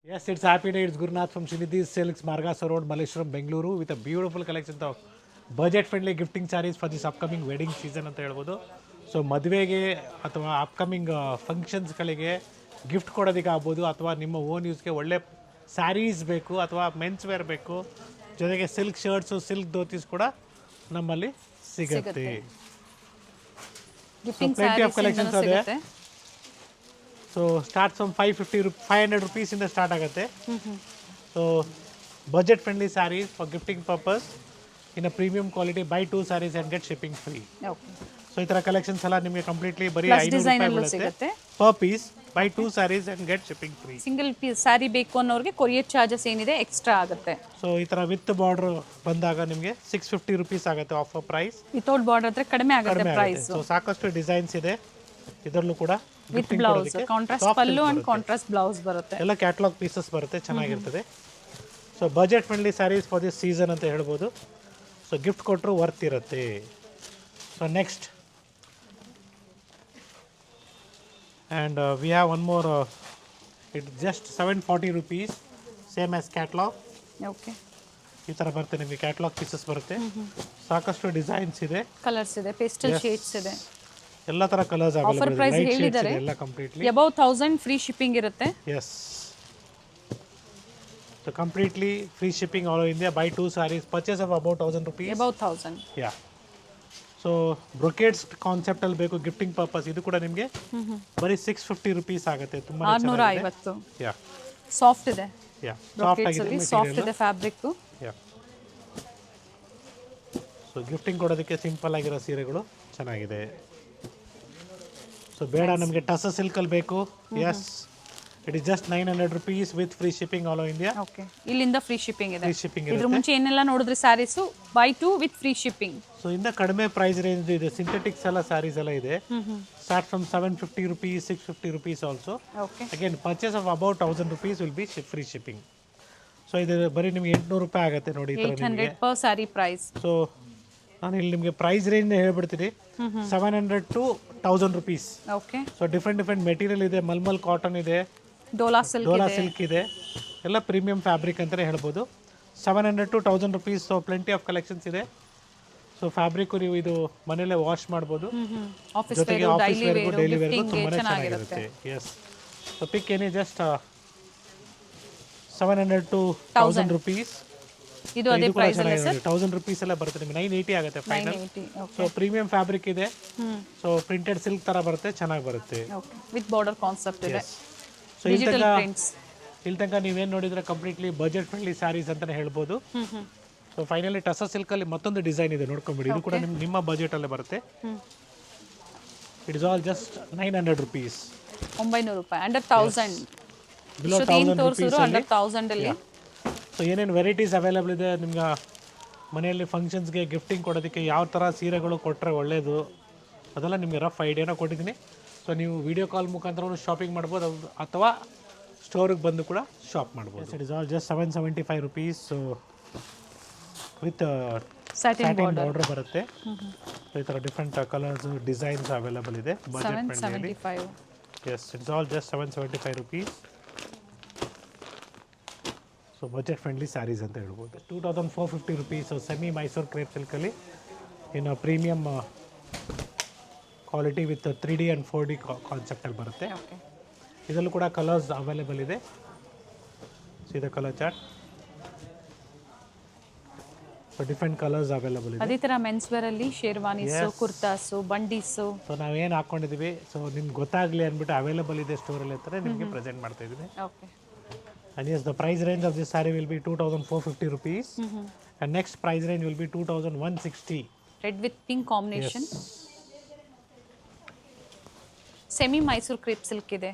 Yes, it's happy day. It's Gurnath from Srinidhi Silks, Margasa Road, Malleshwaram, Bengaluru, with a beautiful collection of budget-friendly gifting sarees for this upcoming wedding season ಅಂತ ಹೇಳ್ಬೋದು. So ಮದುವೆಗೆ ಅಥವಾ upcoming ಫಂಕ್ಷನ್ಸ್ಗಳಿಗೆ gift ಕೊಡೋದಕ್ಕೆ ಆಗ್ಬೋದು, ಅಥವಾ ನಿಮ್ಮ own ಯೂಸ್ಗೆ ಒಳ್ಳೆ ಸ್ಯಾರೀಸ್ ಬೇಕು ಅಥವಾ ಮೆನ್ಸ್ ವೇರ್ ಬೇಕು, ಜೊತೆಗೆ ಸಿಲ್ಕ್ ಶರ್ಟ್ಸು ಸಿಲ್ಕ್ ಧೋತೀಸ್ ಕೂಡ ನಮ್ಮಲ್ಲಿ ಸಿಗುತ್ತೆ. ಪ್ಲೆಂಟಿ ಆಫ್ ಕಲೆಕ್ಷನ್ಸ್ ಅದೇ. So start from 500 rupees start ಆಗುತ್ತೆ. So budget friendly saris for gifting purpose in a premium quality, buy 2 saris and get shipping free. So ಈ ಥರ ಕಲೆಕ್ಷನ್ಸ್ ಎಲ್ಲ ನಿಮಗೆ ಕಂಪ್ಲೀಟ್ಲಿ ಬರೀ 500 ರೂಪಾಯಿ ಬೀಳುತ್ತೆ per piece, buy 2 saris and get shipping free. Single piece saree ಬೇಕು ಅನ್ನೋರಿಗೆ ಕೊರಿಯರ್ ಚಾರ್ಜಸ್ ಏನಿದೆ ಎಕ್ಸ್ಟ್ರಾ ಆಗುತ್ತೆ. ಸೊ ಈ ಥರ ವಿತ್ ಬಾರ್ಡರ್ ಬಂದಾಗ ನಿಮಗೆ 650 rupees ಆಗುತ್ತೆ ಆಫರ್ ಪ್ರೈಸ್. ವಿತೌಟ್ ಬಾರ್ಡರ್ ಹತ್ರ ಕಡಿಮೆ ಆಗುತ್ತೆ ಪ್ರೈಸ್. ಸೊ ಸಾಕಷ್ಟು ಡಿಸೈನ್ಸ್ ಇದೆ ಇದರಲ್ಲೂ ಕೂಡ. With blouse, contrast pallu and contrast blouse ಬರುತ್ತೆ. ಎಲ್ಲ ಕ್ಯಾಟಲಾಗ್ ಪೀಸಸ್ ಬರುತ್ತೆ, ಚೆನ್ನಾಗಿರ್ತದೆ. So budget friendly saris for this season ಅಂತ ಹೇಳ್ಬೋದು. ಸೊ ಗಿಫ್ಟ್ ಕೊಟ್ಟರು ವರ್ತ್ ಇರುತ್ತೆ. So next and we have one more. It just 740 rupees, same as catalogue. Okay, ಈ ಥರ ಬರುತ್ತೆ ನಿಮಗೆ ಕ್ಯಾಟಲಾಗ್ ಪೀಸಸ್ ಬರುತ್ತೆ. ಸಾಕಷ್ಟು ಡಿಸೈನ್ಸ್ ಇದೆ, ಕಲರ್ಸ್ ಇದೆ, ಪೇಸ್ಟಲ್ ಶೇಡ್ಸ್ ಇದೆ, ಎಲ್ಲ ಥರ ಕಲರ್ಸ್ ಆಫರ್ ಪ್ರೈಸ್ ಹೇಳಿದ್ದಾರೆ. ಎಲ್ಲ ಕಂಪ್ಲೀಟ್ಲಿ ಅಬೌವ್ 1000 ಫ್ರೀ ಶಿಪ್ಪಿಂಗ್ ಇರುತ್ತೆ. Yes, so completely free shipping all over India. Buy 2 sarees purchase of about 1000 rupees. Above 1000. Yeah. So brocades ಕಾನ್ಸೆಪ್ಟಲ್ಲಿ ಬೇಕು ಗಿಫ್ಟಿಂಗ್ ಪರ್ಪಸ್, ಇದು ಕೂಡ ನಿಮಗೆ ಬರೀ 650 rupees ಆಗುತ್ತೆ. ತುಂಬ 650. ಯಾ, ಸಾಫ್ಟ್ ಇದೆ. ಯಾ, ಸಾಫ್ಟ್ ಆಗಿದೆ, ಸಾಫ್ಟ್ ಇದೆ ಫ್ಯಾಬ್ರಿಕ್. ಯಾ. ಸೊ ಗಿಫ್ಟಿಂಗ್ ಕೊಡೋದಕ್ಕೆ ಸಿಂಪಲ್ ಆಗಿರೋ ಸೀರೆಗಳು ಚೆನ್ನಾಗಿದೆ. ಸೊ ಬೇಡ ನಮಗೆ ಟಸ ಸಿಲ್ಕಲ್ಲಿ ಬೇಕು. Yes, it is just 900 rupees with free shipping all over India. Okay, ಇಲ್ಲಿಂದ ಫ್ರೀ ಶಿಪ್ಪಿಂಗ್ ಇದೆ. ಫ್ರೀ ಶಿಪ್ಪಿಂಗ್ ಇದ್ರ ಮುಂಚೆ ಏನೆಲ್ಲ ನೋಡಿದ್ರೆ sarees buy 2 with free shipping. So ಇಂದ ಕಡಿಮೆ ಪ್ರೈಸ್ ರೇಂಜ್ ಇದೆ, ಸಿಂಥೆಟಿಕ್ಸ್ ಎಲ್ಲ ಸ್ಯಾರೀಸ್ ಎಲ್ಲ ಇದೆ. Start from 750 rupees, 650 rupees also. Okay, again purchase of about 1000 rupees will be free shipping. So ಇದು ಬರೀ ನಿಮಗೆ 800 ರೂಪಾಯಿ ಆಗುತ್ತೆ ನೋಡಿ ಈ ಥರ ನಿಮಗೆ. 800 ಪರ್ ಸ್ಯಾರಿ ಪ್ರೈಸ್. ಸೊ ನಾನು ಇಲ್ಲಿ ನಿಮಗೆ ಪ್ರೈಸ್ ರೇಂಜ್ ಹೇಳ್ಬಿಡ್ತೀನಿ. 700 to 1000 rupees. Okay, so different material ಇದೆ. ಮಲ್ಮಲ್ ಕಾಟನ್ ಇದೆ, ಡೋಲಾ ಸಿಲ್ಕ್ ಇದೆ, ಎಲ್ಲ ಪ್ರೀಮಿಯಂ ಫ್ಯಾಬ್ರಿಕ್ ಅಂತಲೇ ಹೇಳ್ಬೋದು. 700 to 1000 rupees. So plenty of collections ಇದೆ. ಸೊ ಫ್ಯಾಬ್ರಿಕ್ ನೀವು ಇದು ಮನೇಲೆ ವಾಶ್ ಮಾಡ್ಬೋದು, ಜೊತೆಗೆ ಆಫೀಸ್ ವೇರ್ಗೂ ಡೈಲಿ ವೇರ್ಗೂ ತುಂಬಾ ಚೆನ್ನಾಗಿರುತ್ತೆ. ಎಸ್, ಸೊ ಪಿಕ್ ಏನೇ ಜಸ್ಟ್ 700 to 1000 rupees. ಇದು ಅದೇ ಪ್ರೈಸ್ ಅಲ್ಲ ಸರ್? 1000 rupees ಎಲ್ಲ ಬರುತ್ತೆ ನಿಮಗೆ, 980 ಆಗುತ್ತೆ ಫೈನಲ್. ಸೊ ಪ್ರೀಮಿಯಂ ಫ್ಯಾಬ್ರಿಕ್ ಇದೆ. ಸೊ ಪ್ರಿಂಟೆಡ್ ಸಿಲ್ಕ್ ತರ ಬರುತ್ತೆ, ಚೆನ್ನಾಗಿ ಬರುತ್ತೆ. ಓಕೆ, ವಿತ್ ಬಾರ್ಡರ್ ಕಾನ್ಸೆಪ್ಟ್ ಇದೆ. ಸೊ ಇಲ್ಲಿ ತನಕ ನೀವೇನು ನೋಡಿದ್ರೆ ಕಂಪ್ಲೀಟ್ಲಿ ಬಜೆಟ್ ಫ್ರೆಂಡ್ಲಿ ಸ್ಯಾರೀಸ್ ಅಂತಾನೆ ಹೇಳ್ಬೋದು. ಸೊ ಫೈನಲಿ ಟಸ ಸಿಲ್ಕಲ್ಲಿ ಮತ್ತೊಂದು ಡಿಸೈನ್ ಇದೆ, ನೋಡ್ಕೊಂಬಿಡಿ. ಇದು ಕೂಡ ನಿಮ್ಮ ಬಜೆಟಲ್ಲೇ ಬರುತ್ತೆ. It is all just 900 rupees. 900 ರೂಪಾಯಿ, ಅಂಡರ್ 1000. ಬಿಲೋ 1000 rupees ಅಂಡರ್ 1000 ಅಲ್ಲಿ. ಸೊ ಏನೇನು ವೆರೈಟೀಸ್ ಅವೈಲೇಬಲ್ ಇದೆ ನಿಮ್ಗೆ ಮನೆಯಲ್ಲಿ ಫಂಕ್ಷನ್ಸ್ಗೆ ಗಿಫ್ಟಿಂಗ್ ಕೊಡೋದಕ್ಕೆ ಯಾವ ಥರ ಸೀರೆಗಳು ಕೊಟ್ಟರೆ ಒಳ್ಳೆಯದು, ಅದೆಲ್ಲ ನಿಮಗೆ ರಫ್ ಐಡಿಯಾನ ಕೊಟ್ಟಿದ್ದೀನಿ. ಸೊ ನೀವು ವಿಡಿಯೋ ಕಾಲ್ ಮುಖಾಂತರ ಶಾಪಿಂಗ್ ಮಾಡ್ಬೋದು, ಅಥವಾ ಸ್ಟೋರಿಗೆ ಬಂದು ಕೂಡ ಶಾಪ್ ಮಾಡ್ಬೋದು. It is all just 775 rupees. So with satin border ಬರುತ್ತೆ. ಸೊ ಈ ಥರ ಡಿಫ್ರೆಂಟ್ ಕಲರ್ಸ್ ಡಿಸೈನ್ಸ್ ಅವೈಲೇಬಲ್ ಇದೆ budget friendly. Yes, it's all just 775 rupees. So budget friendly sarees ಅಂತ ಹೇಳ್ಬೋದು. 2450 rupees. So semi Mysore crepe ಸಿಲ್ಕಲ್ಲಿ ಇನ್ನು premium quality with 3D and 4D ಕಾನ್ಸೆಪ್ಟಲ್ಲಿ ಬರುತ್ತೆ. ಇದರಲ್ಲೂ ಕೂಡ ಕಲರ್ಸ್ ಅವೈಲೇಬಲ್ ಇದೆ. ಸೀದಾ colour chart. So different colours available ಇದೆ. ಅದೇ ಥರ ಮೆನ್ಸ್ ವೇರ್ ಅಲ್ಲಿ ಶೇರ್ವಾನೀಸು, ಕುರ್ತಾಸು, ಬಂಡೀಸು. ಸೊ ನಾವೇನು ಹಾಕ್ಕೊಂಡಿದ್ದೀವಿ, ಸೊ ನಿಮ್ಗೆ ಗೊತ್ತಾಗಲಿ ಅಂದ್ಬಿಟ್ಟು ಅವೈಲೇಬಲ್ ಇದೆ ಸ್ಟೋರಲ್ಲಿ ಅಂತಾರೆ ನಿಮಗೆ ಪ್ರೆಸೆಂಟ್ ಮಾಡ್ತಾ ಇದ್ದೀನಿ. Okay, and yes, the price range of this saree will be 2450 rupees. And next price range will be 2160. Red with pink combination. Semi Mysore crepe silk ಇದೆ,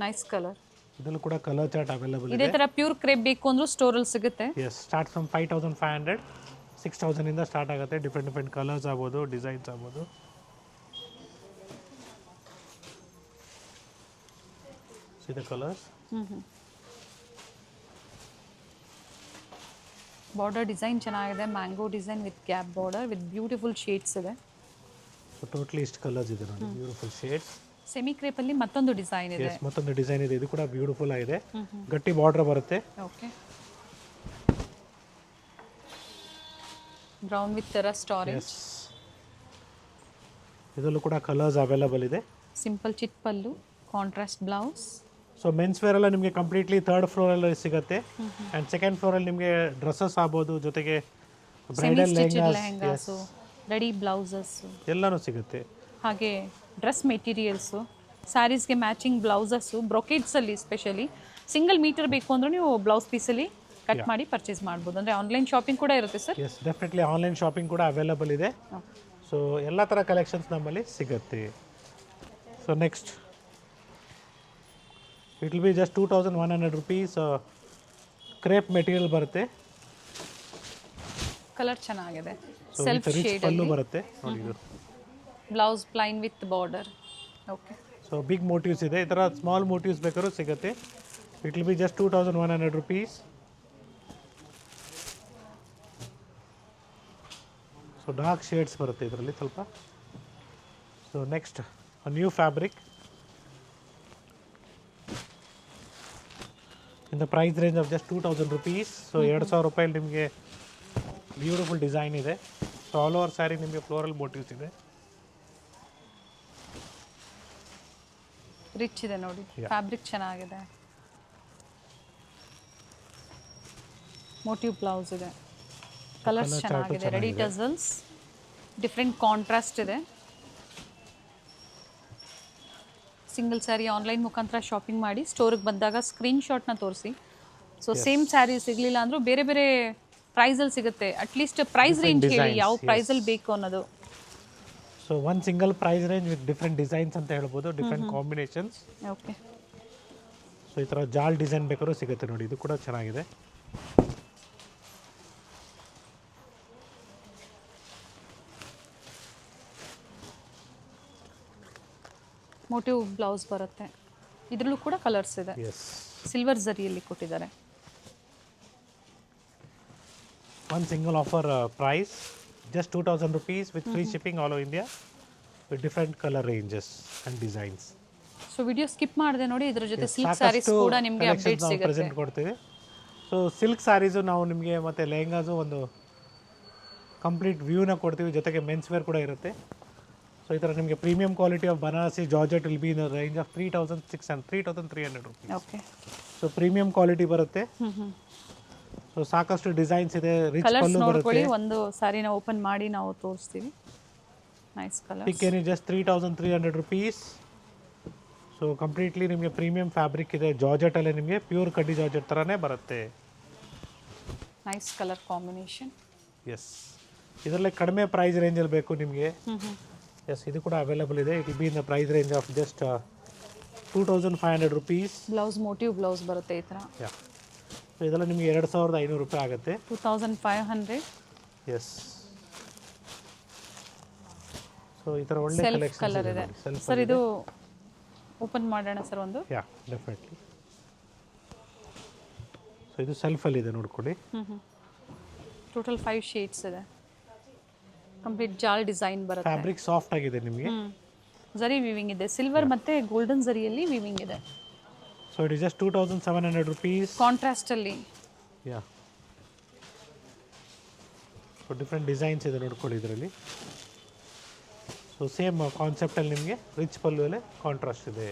ನೈಸ್ ಕಲರ್. ಇದರಲ್ಲೂ ಕೂಡ ಕಲರ್ ಚಾರ್ಟ್ ಅವೈಲೇಬಲ್ ಇದೆ. ಇದೇ ತರ pure crepe ಬೇಕು ಅಂದ್ರೂ ಸ್ಟೋರಲ್ಲಿ ಸಿಗುತ್ತೆ. S, start from 5500, 6000 ಇಂದ ಸ್ಟಾರ್ಟ್ ಆಗುತ್ತೆ. ಡಿಫ್ರೆಂಟ್ ಕಲರ್ಸ್ ಆಗ್ಬೋದು, ಡಿಸೈನ್ಸ್ ಆಗ್ಬೋದು. See the colors. Border design ಚೆನ್ನಾಗಿದೆ, mango design with gap border with beautiful shades ಇದೆ. ಸೊ ಟೋಟಲಿ ಇಷ್ಟು ಕಲರ್ಸ್ ಇದೆ ನೋಡಿ, ಬ್ಯೂಟಿಫುಲ್ ಶೇಡ್ಸ್. ಸೆಮಿ ಕ್ರೇಪಲ್ಲಿ ಮತ್ತೊಂದು ಡಿಸೈನ್ ಇದೆ. ಎಸ್, ಮತ್ತೊಂದು ಡಿಸೈನ್ ಇದೆ. ಇದು ಕೂಡ ಬ್ಯೂಟಿಫುಲ್ ಆಗಿದೆ. ಗಟ್ಟಿ ಬಾರ್ಡರ್ ಬರುತ್ತೆ. Okay, brown with rust orange. Yes, ಇದರಲ್ಲೂ ಕೂಡ ಕಲರ್ಸ್ ಅವೈಲಬಲ್ ಇದೆ. Simple chit pallu, contrast blouse. So men's wear ಎಲ್ಲ ನಿಮಗೆ ಕಂಪ್ಲೀಟ್ಲಿ ಥರ್ಡ್ ಫ್ಲೋರಲ್ಲಿ ಸಿಗುತ್ತೆ. ಆ್ಯಂಡ್ ಸೆಕೆಂಡ್ ಫ್ಲೋರಲ್ಲಿ ನಿಮಗೆ ಡ್ರೆಸ್ಸಸ್ ಆಗ್ಬೋದು, ಜೊತೆಗೆ ಬ್ರೈಡಲ್ ಲೆಹಂಗಾಸು, ರೆಡಿ ಬ್ಲೌಸಸ್ಸು ಎಲ್ಲನೂ ಸಿಗುತ್ತೆ. ಹಾಗೆ ಡ್ರೆಸ್ ಮೆಟೀರಿಯಲ್ಸು, ಸ್ಯಾರೀಸ್ಗೆ ಮ್ಯಾಚಿಂಗ್ ಬ್ಲೌಸಸ್ಸು, ಬ್ರೊಕೇಡ್ಸಲ್ಲಿ ಸ್ಪೆಷಲಿ ಸಿಂಗಲ್ ಮೀಟರ್ ಬೇಕು ಅಂದ್ರೆ ನೀವು ಬ್ಲೌಸ್ ಪೀಸಲ್ಲಿ ಕಟ್ ಮಾಡಿ ಪರ್ಚೇಸ್ ಮಾಡ್ಬೋದು. ಅಂದರೆ ಆನ್ಲೈನ್ ಶಾಪಿಂಗ್ ಕೂಡ ಇರುತ್ತೆ sir? Yes, definitely online shopping ಕೂಡ ಅವೈಲಬಲ್ ಇದೆ. ಸೊ ಎಲ್ಲ ಥರ ಕಲೆಕ್ಷನ್ಸ್ ನಮ್ಮಲ್ಲಿ ಸಿಗುತ್ತೆ. So next it will be just 2100 rupees. Crepe material ಬರುತ್ತೆ. ಕಲರ್ ಚೆನ್ನಾಗಿದೆ. So self rich shade pallu ಬರುತ್ತೆ ನೋಡಿ ಇದು. Blouse plain with border. Okay, so big motives ಇದೆ. ಈ ಥರ ಸ್ಮಾಲ್ ಮೋಟಿವ್ಸ್ ಬೇಕಾದ್ರೂ ಸಿಗುತ್ತೆ. It will be just 2100 rupees. So dark shades ಬರುತ್ತೆ ಇದರಲ್ಲಿ ಸ್ವಲ್ಪ. So next new fabric in the price range of just 2000 rupees. So 2000 ರೂಪಾಯಲ್ಲಿ ನಿಮಗೆ ಬ್ಯೂಟಿಫುಲ್ ಡಿಸೈನ್ ಇದೆ. ಸೊ ಆಲ್ ಓವರ್ ಸ್ಯಾರಿ ನಿಮಗೆ ಫ್ಲೋರಲ್ ಮೋಟಿವ್ಸ್ ಇದೆ. ರಿಚ್ ಇದೆ ನೋಡಿ, ಫ್ಯಾಬ್ರಿಕ್ ಚೆನ್ನಾಗಿದೆ. ಮೋಟಿವ್ ಬ್ಲೌಸ್ ಇದೆ, ಕಲರ್ಸ್ ಚೆನ್ನಾಗಿದೆ, ರೆಡಿ ಟಸಲ್ಸ್, ಡಿಫ್ರೆಂಟ್ ಕಾಂಟ್ರಾಸ್ಟ್ ಇದೆ. ಸಿಂಗಲ್ ಸ್ಯಾರಿ ಆನ್ಲೈನ್ ಮುಖಾಂತರ ಶಾಪಿಂಗ್ ಮಾಡಿ ಸ್ಟೋರಿಗೆ ಬಂದಾಗ ಸ್ಕ್ರೀನ್ಶಾಟ್ನ ತೋರಿಸಿ. ಸೊ ಸೇಮ್ ಸ್ಯಾರಿ ಸಿಗಲಿಲ್ಲ ಅಂದರೂ ಬೇರೆ ಬೇರೆ ಪ್ರೈಸಲ್ಲಿ ಸಿಗುತ್ತೆ. ಅಟ್ಲೀಸ್ಟ್ ಪ್ರೈಸ್ ರೇಂಜ್ ಹೇಳಿ, ಯಾವ ಪ್ರೈಸಲ್ಲಿ ಬೇಕು ಅನ್ನೋದು. So one single price range with different designs ಅಂತ ಹೇಳ್ಬೋದು, ಡಿಫ್ರೆಂಟ್ ಕಾಂಬಿನೇಷನ್ಸ್. ಓಕೆ, ಸೊ ಈ ಥರ ಜಾಲ್ ಡಿಸೈನ್ ಬೇಕಾದ್ರೂ ಸಿಗುತ್ತೆ ನೋಡಿ. ಇದು ಕೂಡ ಚೆನ್ನಾಗಿದೆ. ಮೋಟಿವ್ ಬ್ಲೌಸ್ ಬರುತ್ತೆ. ಇದರಲ್ಲೂ ಕೂಡ ಕಲರ್ಸ್ ಇದೆ. ಎಸ್, ಸಿಲ್ವರ್ ಝರಿಯಲ್ಲಿ ಕೊಟ್ಟಿದ್ದಾರೆ. One single offer price just 2000 rupees with free shipping all over India with different color ranges and designs. So video skip ಮಾಡಿದೆ ನೋಡಿ. ಇದ್ರ ಜೊತೆ ಸಿಲ್ಕ್ ಸ್ಯಾರೀಸ್ ಕೂಡ ನಿಮಗೆ ಅಪ್ಡೇಟ್ ಸಿಗುತ್ತೆ. ಪ್ರೆಸೆಂಟ್ ಕೊಡ್ತೀವಿ. ಸೊ ಸಿಲ್ಕ್ ಸ್ಯಾರೀಸು ನಾವು ನಿಮಗೆ ಮತ್ತು ಲೆಹಂಗಾಸು ಒಂದು ಕಂಪ್ಲೀಟ್ ವ್ಯೂನ ಕೊಡ್ತೀವಿ. ಜೊತೆಗೆ ಮೆನ್ಸ್ ವೇರ್ ಕೂಡ ಇರುತ್ತೆ. ಸೊ ಈ ಥರ ನಿಮಗೆ premium quality of Banarasi georgette will be in the range of 3300 rupees. Okay, so premium quality ಬರುತ್ತೆ. ಸೊ ಸಾಕಷ್ಟು ಡಿಸೈನ್ಸ್ ಇದೆ. ರಿಚ್ ಪಲ್ಲು ಬರುತ್ತೆ. ಒಂದು ಸ್ಯಾರಿನ ಓಪನ್ ಮಾಡಿ ನಾವು ತೋರಿಸ್ತೀವಿ. Nice colour. Pick any just 3300 rupees. So completely ನಿಮಗೆ ಪ್ರೀಮಿಯಂ ಫ್ಯಾಬ್ರಿಕ್ ಇದೆ. ಜಾರ್ಜೆಟಲ್ಲೇ ನಿಮಗೆ ಪ್ಯೂರ್ ಕಡ್ಡಿ ಜಾರ್ಜೆಟ್ ಥರನೇ ಬರುತ್ತೆ. Nice colour combination. ಎಸ್, ಇದರಲ್ಲೇ ಕಡಿಮೆ ಪ್ರೈಸ್ ರೇಂಜಲ್ಲಿ ಬೇಕು ನಿಮಗೆ. ಎಸ್, ಇದು ಕೂಡ ಅವೈಲಬಲ್ ಇದೆ. It will be in the price range of just 2500 rupees. Blouse motif blouse ಬರುತ್ತೆ ಈ ಥರ. ಯಾ, ಸೊ ಇದೆಲ್ಲ ನಿಮಗೆ 2500 ರೂಪಾಯಿ ಆಗುತ್ತೆ. 2500. ಎಸ್, ಸೊ ಈ ಥರ ಒಳ್ಳೆ ಸೆಲ್ಫ್ ಕಲೆಕ್ಷನ್ ಕಲರ್ ಇದೆ ಸರ್. ಇದು ಓಪನ್ ಮಾಡೋಣ ಸರ್ ಒಂದು. ಯಾ, ಡೆಫಿನೆಟ್ಲಿ. ಸೊ ಇದು ಸೆಲ್ಫಲ್ಲಿ ಇದೆ ನೋಡ್ಕೊಳ್ಳಿ. ಟೋಟಲ್ 5 ಶೇಡ್ಸ್ ಇದೆ. ಕಂಪ್ಲೀಟ್ ಜಾಲ್ ಡಿಸೈನ್ ಬರುತ್ತೆ. ಫ್ಯಾಬ್ರಿಕ್ ಸಾಫ್ಟ್ ಆಗಿದೆ ನಿಮಗೆ. ಝರಿ ವೀವಿಂಗ್ ಇದೆ. ಸಿಲ್ವರ್ ಮತ್ತೆ ಗೋಲ್ಡನ್ ಝರಿಯಲ್ಲಿ ವೀವಿಂಗ್ ಇದೆ. So it is just 2700 rupees. Contrast ಅಲ್ಲಿ. ಯಾ, ಸೊ ಡಿಫ್ರೆಂಟ್ ಡಿಸೈನ್ಸ್ ಇದೆ ನೋಡ್ಕೊಳ್ಳಿ ಇದರಲ್ಲಿ. ಸೊ ಸೇಮ್ ಕಾನ್ಸೆಪ್ಟಲ್ಲಿ ನಿಮಗೆ ರಿಚ್ ಪಲ್ಲುವಲ್ಲೇ ಕಾಂಟ್ರಾಸ್ಟ್ ಇದೆ.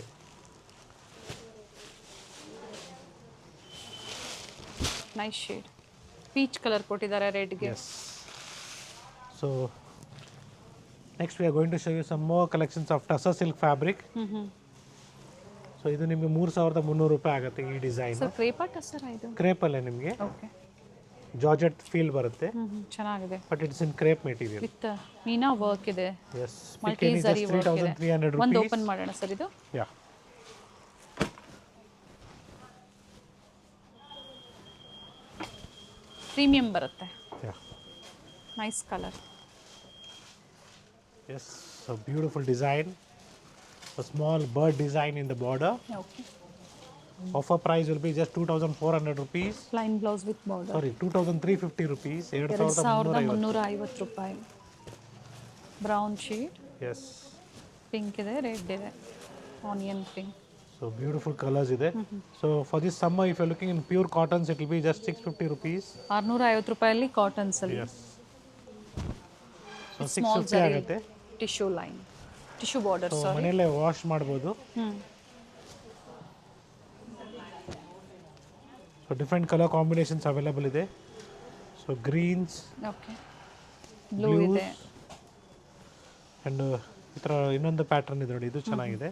Nice shade. ಪೀಚ್ ಕಲರ್ ಕೊಟ್ಟಿದ್ದಾರೆ ರೆಡ್ಗೆ. Yes, so next we are going to show you some more collections of tussar silk fabric. So ಇದು ನಿಮಗೆ 3300 ರೂಪಾಯಿ ಆಗುತ್ತೆ ಈ ಡಿಸೈನ್. ಸರ್ ಕ್ರೇಪಾ ಟಸರ್ ಇದು? ಕ್ರೇಪಲ್ಲೇ ನಿಮಗೆ ಓಕೆ, ಜಾರ್ಜೆಟ್ ಫೀಲ್ ಬರುತ್ತೆ. ಚೆನ್ನಾಗಿದೆ. But it's in crepe material with Meena work ಇದೆ. ಎಸ್, ಮಲ್ಟಿ ಝರಿ ವರ್ಕ್ ಇದೆ. 3300 ಒಂದು rupees. ಓಪನ್ ಮಾಡೋಣ ಸರ್ ಇದು. ಯಾ, ಪ್ರೀಮಿಯಂ ಬರುತ್ತೆ. Yeah, nice colour. yes, so beautiful design, a small bird design in the border. Okay, Offer price will be just 2400 rupees. Plain blouse with border. Sorry, 2350 rupees. 2350 ರೂಪಾಯಿ. Brown shade, Yes. Pink ಇದೆ, red ಇದೆ. Onion pink. So beautiful colours ಇದೆ. So for this summer if you looking in pure cottons it will be just 650 rupees. 650 ರೂಪಾಯಲ್ಲಿ cottons ಅಲ್ಲಿ Yes. So small 650 ಆಗುತ್ತೆ. Tissue line, tissue border. So ಮನೆಯಲ್ಲೇ wash ಮಾಡ್ಬೋದು. So different colour combinations available ಇದೆ. So Green's, okay, blue ಇದೆ, and ಈ ಥರ ಇನ್ನೊಂದು ಪ್ಯಾಟರ್ನ್ ಇದೆ ನೋಡಿ, ಇದು ಚೆನ್ನಾಗಿದೆ.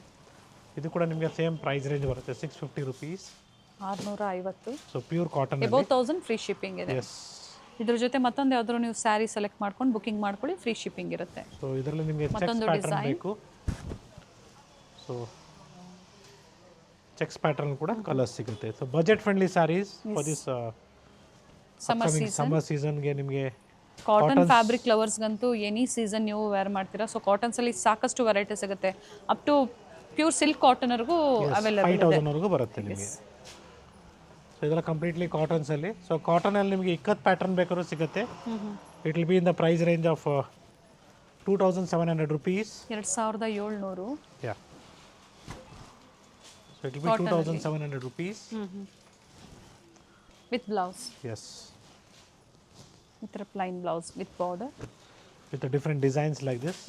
ಇದು ಕೂಡ ನಿಮಗೆ ಸೇಮ್ ಪ್ರೈಸ್ ರೇಂಜ್ ಬರುತ್ತೆ, 650 rupees. 650. So pure cotton. Above 1000 free shipping ಇದೆ. ಎಸ್. ಇದ್ರ ಜೊತೆ ಮತ್ತೊಂದು ಯಾವ್ದಾದ್ರು ನೀವು ಸ್ಯಾರಿ ಸೆಲೆಕ್ಟ್ ಮಾಡ್ಕೊಂಡು ಬುಕಿಂಗ್ ಮಾಡ್ಕೊಳ್ಳಿ, ಫ್ರೀ ಶಿಪ್ಪಿಂಗ್ ಇರುತ್ತೆ. ಸೊ ಇದರಲ್ಲಿ ನಿಮಗೆ ಚೆಕ್ಸ್ ಮತ್ತೊಂದು ಪ್ಯಾಟರ್ನ್ design. ಬೇಕು. ಸೊ ಚೆಕ್ಸ್ ಪ್ಯಾಟರ್ನ್ ಕೂಡ ಕಲರ್ಸ್ ಸಿಗುತ್ತೆ. So budget friendly saris for this summer ಸೀಸನ್ಗೆ ನಿಮಗೆ ಕಾಟನ್ ಫ್ಯಾಬ್ರಿಕ್ ಲವರ್ಸ್ಗಂತೂ ಎನಿ ಸೀಸನ್ ನೀವು ವೇರ್ ಮಾಡ್ತೀರಾ. ಸೊ ಕಾಟನ್ಸಲ್ಲಿ ಸಾಕಷ್ಟು ವೆರೈಟಿ ಸಿಗುತ್ತೆ, ಅಪ್ ಟು ಪ್ಯೂರ್ ಸಿಲ್ಕ್ ಕಾಟನ್ವರೆಗೂ ಅವೈಲೇಬಲ್ ಇದೆ. 5000 ವರೆಗೂ ಬರುತ್ತೆ ನಿಮಗೆ. ಸೊ ಇದೆಲ್ಲ ಕಂಪ್ಲೀಟ್ಲಿ ಕಾಟನ್ಸಲ್ಲಿ. ಸೊ ಕಾಟನಲ್ಲಿ ನಿಮಗೆ ಇಕ್ಕತ್ ಪ್ಯಾಟರ್ನ್ ಬೇಕಾದ್ರೂ ಸಿಗುತ್ತೆ. It will be in the price range of 2700 rupees. 2700. Yeah. So it will be 2700 rupees. With blouse. Yes. ಈ ಥರ plain blouse with border. With different designs like this.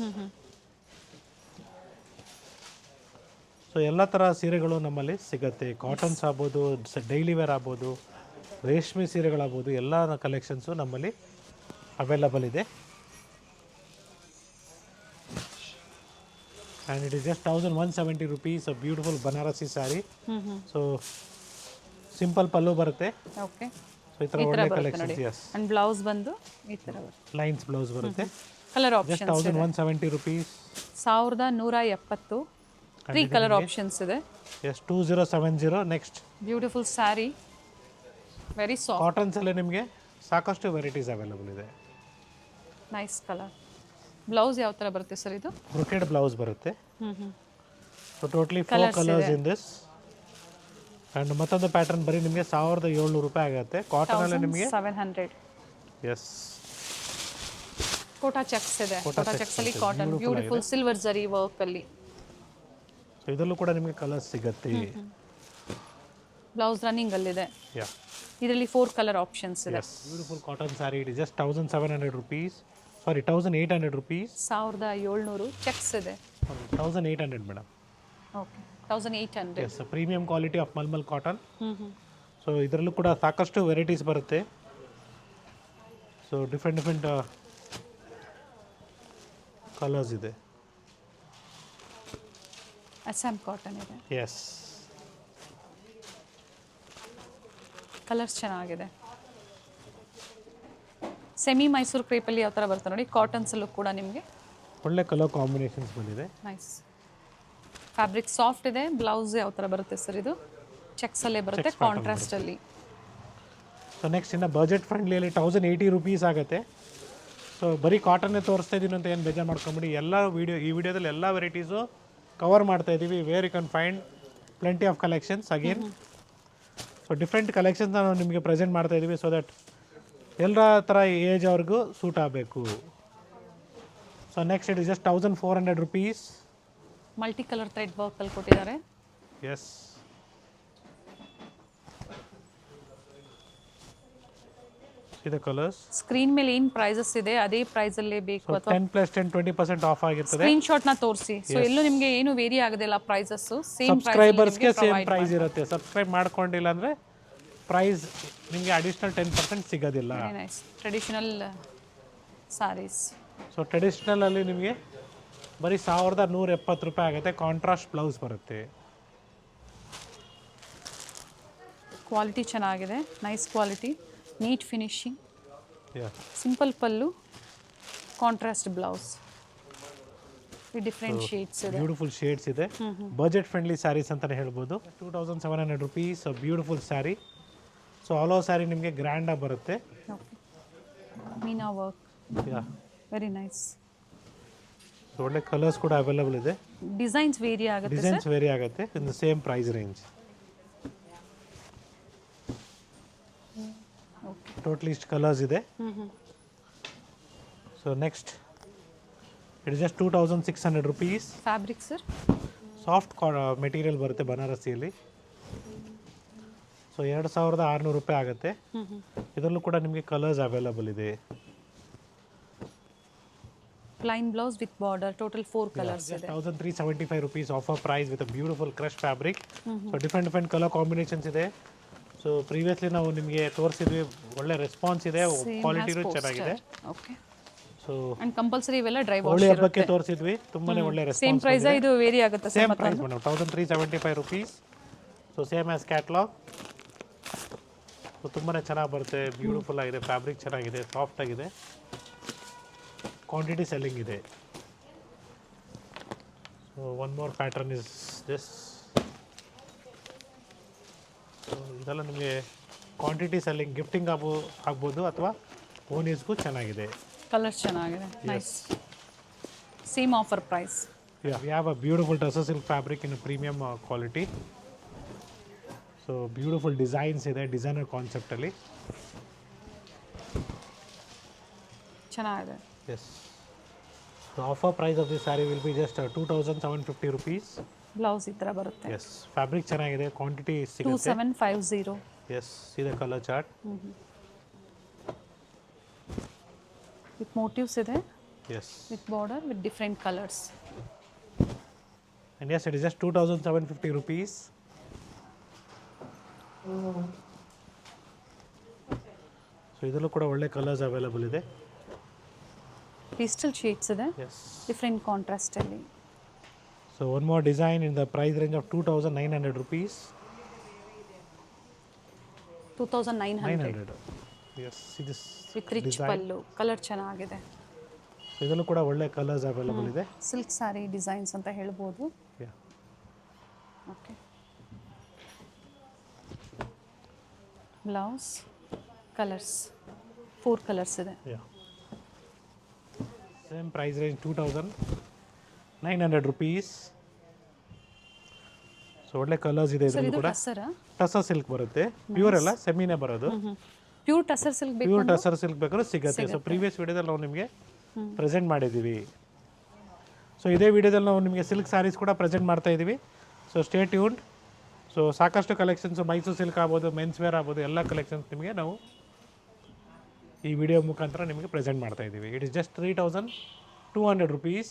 So ಎಲ್ಲ ಥರ ಸೀರೆಗಳು ನಮ್ಮಲ್ಲಿ ಸಿಗುತ್ತೆ. ಕಾಟನ್ಸ್ ಆಗ್ಬೋದು, ಡೈಲಿ ವೇರ್ ಆಗ್ಬೋದು, ರೇಷ್ಮೆ ಸೀರೆಗಳಾಗ್ಬೋದು, ಎಲ್ಲ ಕಲೆಕ್ಷನ್ಸು ನಮ್ಮಲ್ಲಿ ಅವೈಲಬಲ್ ಇದೆ. And it is just 1170 rupees, a beautiful Banarasi saree. So simple pallu ಬರುತ್ತೆ. ಓಕೆ, ಸೊ ಈ ಥರ ಒಳ್ಳೆ ಕಲೆಕ್ಷನ್ಸ್. ಎಸ್. ಅಂಡ್ ಬ್ಲೌಸ್ ಬಂದು ಈ ಥರ ಬರುತ್ತೆ, ಲೈನ್ಸ್ ಬ್ಲೌಸ್ ಬರುತ್ತೆ. Colour just options 1170 rupees. 1170. 3 colour options ಇದೆ. Yes. 2070 next. Beautiful saree, very soft. ಕಾಟನ್ಸಲ್ಲೇ ನಿಮಗೆ ಸಾಕಷ್ಟು ವೆರೈಟೀಸ್ ಅವೈಲಬಲ್ ಇದೆ. Nice colour. ಬ್ಲೌಸ್ ಯಾವ ಥರ ಬರುತ್ತೆ ಸರ್ ಇದು? ಬ್ರೊಕೆಡ್ ಬ್ಲೌಸ್ ಬರುತ್ತೆ. So totally 4 colours in this. And ಮತ್ತೊಂದು ಪ್ಯಾಟರ್ನ್ ಬರೀ ನಿಮಗೆ 1700 ರೂಪಾಯಿ ಆಗುತ್ತೆ. ಕಾಟನಲ್ಲಿ ನಿಮಗೆ 700. ಎಸ್. ಕೋಟಾ ಚೆಕ್ಸ್ ಇದೆ. ಕೋಟಾ ಚೆಕ್ಸ್ ಅಲ್ಲಿ ಕಾಟನ್, ಬ್ಯೂಟಿಫುಲ್ ಸಿಲ್ವರ್ ಜರಿ ವರ್ಕ್ ಅಲ್ಲಿ. ಸೊ ಇದರಲ್ಲೂ ಕೂಡ ನಿಮಗೆ ಕಲರ್ಸ್ ಸಿಗುತ್ತೆ. ಬ್ಲೌಸ್ ರನ್ನಿಂಗ್ ಅಲ್ಲಿದೆ. ಯಾ. ಇದರಲ್ಲಿ 4 ಕಲರ್ ಆಪ್ಷನ್ಸ್ ಇದೆ. Yes. Beautiful cotton saree. It is just 1700 rupees. Sorry 1800 rupees. 1700. Checks ಇದೆ. 1800 madam. Okay, 1800. Yes. Premium quality of mulmul cotton. So ಇದರಲ್ಲೂ ಕೂಡ ಸಾಕಷ್ಟು ವೆರೈಟೀಸ್ ಬರುತ್ತೆ. ಸೊ ಡಿಫ್ರೆಂಟ್ ಕಲರ್ಸ್ ಇದೆ. ಅಸ್ಸಾಂ ಕಾಟನ್ ಇದೆ. ಎಸ್. ಕಲರ್ಸ್ ಚೆನ್ನಾಗಿದೆ. ಸೆಮಿ ಮೈಸೂರು ಕ್ರೇಪಲ್ಲಿ ಯಾವ ಥರ ಬರುತ್ತೆ ನೋಡಿ, ಕಾಟನ್ಸಲ್ಲೂ ಕೂಡ ನಿಮಗೆ ಒಳ್ಳೆ ಕಲರ್ ಕಾಂಬಿನೇಷನ್ಸ್ ಬಂದಿದೆ. ನೈಸ್. ಫ್ಯಾಬ್ರಿಕ್ ಸಾಫ್ಟ್ ಇದೆ. ಬ್ಲೌಸ್ ಯಾವ ಥರ ಬರುತ್ತೆ ಸರ್ ಇದು? ಚೆಕ್ಸಲ್ಲೇ ಬರುತ್ತೆ, ಕಾಂಟ್ರಾಸ್ಟಲ್ಲಿ. ಸೊ ನೆಕ್ಸ್ಟ್ ಇನ್ನು ಬಜೆಟ್ ಫ್ರೆಂಡ್ಲಿಯಲ್ಲಿ 1080 rupees ಆಗುತ್ತೆ. ಸೊ ಬರೀ ಕಾಟನ್ನೇ ತೋರಿಸ್ತಾ ಇದ್ದೀನಿ ಅಂತ ಏನು ಬೇಜಾರು ಮಾಡ್ಕೊಂಬಿಡಿ. ಈ ವಿಡಿಯೋದಲ್ಲಿ ಎಲ್ಲ ವೆರೈಟೀಸು ಕವರ್ ಮಾಡ್ತಾ ಇದ್ದೀವಿ. Where you can find plenty of collections again. So different collections ನಾವು ನಿಮಗೆ ಪ್ರೆಸೆಂಟ್ ಮಾಡ್ತಾ ಇದ್ದೀವಿ ಸೊ ದಟ್ ಎಲ್ಲರ ಥರ ಏಜ್ ಅವ್ರಿಗೂ ಸೂಟ್ ಆಗಬೇಕು. So next it is just 1400 rupees. Multi colour thread ವರ್ಕಲ್ಲಿ ಕೊಟ್ಟಿದ್ದಾರೆ. ಎಸ್. ಇದೆ ಕಲರ್ಸ್. ಸ್ಕ್ರೀನ್ ಮೇಲೆ ಏನು ಪ್ರೈಸಸ್ ಇದೆ ಅದೇ ಪ್ರೈಸಲ್ಲೇ ಬೇಕು ಅಥವಾ 10+10 20% ಆಫ್ ಆಗಿರ್ತದೆ. ಸ್ಕ್ರೀನ್ ಶಾಟ್ನ ತೋರಿಸಿ. ಸೊ ಎಲ್ಲೂ ನಿಮಗೆ ಏನು ವೇರಿ ಆಗೋದಿಲ್ಲ ಪ್ರೈಸಸ್. ಸೇಮ್ ಸಬ್ಸ್ಕ್ರೈಬರ್ಸ್ಗೆ ಸೇಮ್ ಪ್ರೈಸ್ ಇರುತ್ತೆ. ಸಬ್ಸ್ಕ್ರೈಬ್ ಮಾಡ್ಕೊಂಡಿಲ್ಲ ಅಂದರೆ ಪ್ರೈಸ್ ನಿಮಗೆ ಅಡಿಷ್ನಲ್ 10% ಸಿಗೋದಿಲ್ಲ. ಟ್ರೆಡಿಷನಲ್ ಸ್ಯಾರೀಸ್. ಸೊ ಟ್ರೆಡಿಷ್ನಲಲ್ಲಿ ನಿಮಗೆ ಬರೀ 1170 ರೂಪಾಯಿ ಆಗುತ್ತೆ. ಕಾಂಟ್ರಾಸ್ಟ್ ಬ್ಲೌಸ್ ಬರುತ್ತೆ. ಕ್ವಾಲಿಟಿ ಚೆನ್ನಾಗಿದೆ, nice quality, neat finishing. Yeah. Simple pallu, contrast blouse, different shades ಇದೆ. ಬ್ಯೂಟಿಫುಲ್ ಶೇಡ್ಸ್ ಇದೆ. ಬಜೆಟ್ ಫ್ರೆಂಡ್ಲಿ ಸ್ಯಾರೀಸ್ ಅಂತಲೇ ಹೇಳ್ಬೋದು. 2700 rupees. Beautiful saree. So all over sari ನಿಮಗೆ ಗ್ರ್ಯಾಂಡಾಗಿ ಬರುತ್ತೆ. Okay, meena work. Yeah. Very nice. ಒಳ್ಳೆ ಕಲರ್ಸ್ ಕೂಡ ಅವೈಲೇಬಲ್ ಇದೆ. ಡಿಸೈನ್ಸ್ ವೇರಿ ಆಗುತ್ತೆ. ಡಿಸೈನ್ಸ್ ವೇರಿ ಆಗುತ್ತೆ in the same price range. Totally ಇಷ್ಟು ಕಲರ್ಸ್ ಇದೆ. So next it is just 2600 rupees. Fabric sir? So soft material ಬರುತ್ತೆ ಬನಾರಸಿಯಲ್ಲಿ. ಸೊ 2600 ರೂಪಾಯಿ ಆಗುತ್ತೆ. ಇದರಲ್ಲೂ ಕೂಡ ನಿಮಗೆ ಕಲರ್ಸ್ ಅವೈಲಬಲ್ ಇದೆ. Plain blouse with border, total 4 colours ಇದೆ. 1375 rupees offer price with beautiful crush fabric. So different colour combinations ಇದೆ. ಸೊ ಪ್ರೀವಿಯಸ್ಲಿ ನಾವು ನಿಮಗೆ ತೋರಿಸಿದ್ವಿ, ಒಳ್ಳೆ ರೆಸ್ಪಾನ್ಸ್ ಇದೆ, ಕ್ವಾಲಿಟಿನೂ ಚೆನ್ನಾಗಿದೆ. ಓಕೆ. ಸೊ ಅಂಡ್ ಕಂಪಲ್ಸರಿ ಇವೆಲ್ಲ ಡ್ರೈ ಹೋಳಿ ವಾಶ್ ಹಬ್ಬಕ್ಕೆ ತೋರಿಸಿದ್ವಿ, ತುಂಬಾನೇ ಒಳ್ಳೆ ಸೇಮ್ ರೆಸ್ಪಾನ್ಸ್. ಪ್ರೈಸ್ ಇದು ವೇರಿ ಆಗುತ್ತೆ same price madam, 1375 rupees. So same as catalogue. So ತುಂಬಾ ಚೆನ್ನಾಗಿ ಬರುತ್ತೆ, ಬ್ಯೂಟಿಫುಲ್ ಆಗಿದೆ, ಫ್ಯಾಬ್ರಿಕ್ ಚೆನ್ನಾಗಿದೆ, ಸಾಫ್ಟ್ ಆಗಿದೆ, ಕ್ವಾಂಟಿಟಿ ಸೆಲ್ಲಿಂಗ್ ಇದೆ. So one more pattern is this. So ಇದೆಲ್ಲ ನಿಮಗೆ ಕ್ವಾಂಟಿಟಿ ಸೆಲ್ಲಿಂಗ್, ಗಿಫ್ಟಿಂಗ್ ಆಗ್ಬೋದು ಅಥವಾ ಓನ್ ಯೂಸ್ಗೂ ಚೆನ್ನಾಗಿದೆ. ಕಲರ್ಸ್ ಚೆನ್ನಾಗಿದೆ, nice. Same offer price. We have a beautiful Tussar silk fabric in a premium quality. So beautiful designs ಇದೆ, designer concept ಅಲ್ಲಿ. ಚೆನ್ನಾಗಿದೆ. Yes. The offer price of this saree will be just 2750 rupees. Blouse ಈ ಥರ ಬರುತ್ತೆ. Yes. Fabric ಚೆನ್ನಾಗಿದೆ, quantity ಸಿಗುತ್ತೆ. 2750. Yes. See the color chart. With motives ಇದೆ, Yes. With border, with different colours. And yes, it is just 2750 rupees. So ಇದರಲ್ಲೂ ಕೂಡ ಒಳ್ಳೆ colours available ಇದೆ. ಪೇಸ್ಟಲ್ ಶೇಡ್ಸ್ ಇದೆ, Yes. ಡಿಫ್ರೆಂಟ್ ಕಾಂಟ್ರಾಸ್ಟ್ ಅಲ್ಲಿ. So one more design in the price range of 2900 rupees. 2900 900. Yes, see this with rich design. Pallu. Colour ಚೆನ್ನಾಗಿದೆ. So ಇದರಲ್ಲೂ ಕೂಡ ಒಳ್ಳೆ ಕಲರ್ಸ್ ಅವೈಲಬಲ್ ಇದೆ. ಸಿಲ್ಕ್ ಸ್ಯಾರಿ ಡಿಸೈನ್ಸ್ ಅಂತ ಹೇಳ್ಬೋದು. Yeah. Okay. Blouse colours 4 colours ಇದೆ. Yeah. Same price range 2900 rupees. So ಒಳ್ಳೆ colours ಇದೆ ಸರ್ ಇದರಲ್ಲೂ ಇದು ಕೂಡ. ಟಸರಾ? ಟಸರ್ ಸಿಲ್ಕ್ ಬರುತ್ತೆ, ಪ್ಯೂರ್ ಅಲ್ಲ, ಸೆಮಿನೇ ಬರೋದು. ಪ್ಯೂರ್ ಟಸರ್ ಸಿಲ್ಕ್ ಬೇಕು. ಪ್ಯೂರ್ ಟಸರ್ ಸಿಲ್ಕ್ ಬೇಕಾದ್ರೂ ಸಿಗುತ್ತೆ. ಸೊ ಪ್ರೀವಿಯಸ್ ವಿಡಿಯೋದಲ್ಲಿ ನಾವು ನಿಮಗೆ ಪ್ರೆಸೆಂಟ್ ಮಾಡಿದ್ದೀವಿ. ಸೊ ಇದೇ ವಿಡಿಯೋದಲ್ಲಿ ನಾವು ನಿಮಗೆ ಸಿಲ್ಕ್ ಸ್ಯಾರೀಸ್ ಕೂಡ ಪ್ರೆಸೆಂಟ್ ಮಾಡ್ತಾ ಇದ್ದೀವಿ. So stay tuned. ಸೊ ಸಾಕಷ್ಟು ಕಲೆಕ್ಷನ್ಸು, ಮೈಸೂರು ಸಿಲ್ಕ್ ಆಗ್ಬೋದು, ಮೆನ್ಸ್ ವೇರ್ ಆಗ್ಬೋದು, ಎಲ್ಲ ಕಲೆಕ್ಷನ್ಸ್ ನಿಮಗೆ ನಾವು ಈ ವಿಡಿಯೋ ಮುಖಾಂತರ ನಿಮಗೆ ಪ್ರೆಸೆಂಟ್ ಮಾಡ್ತಾ ಇದ್ದೀವಿ. It is just 3200 rupees.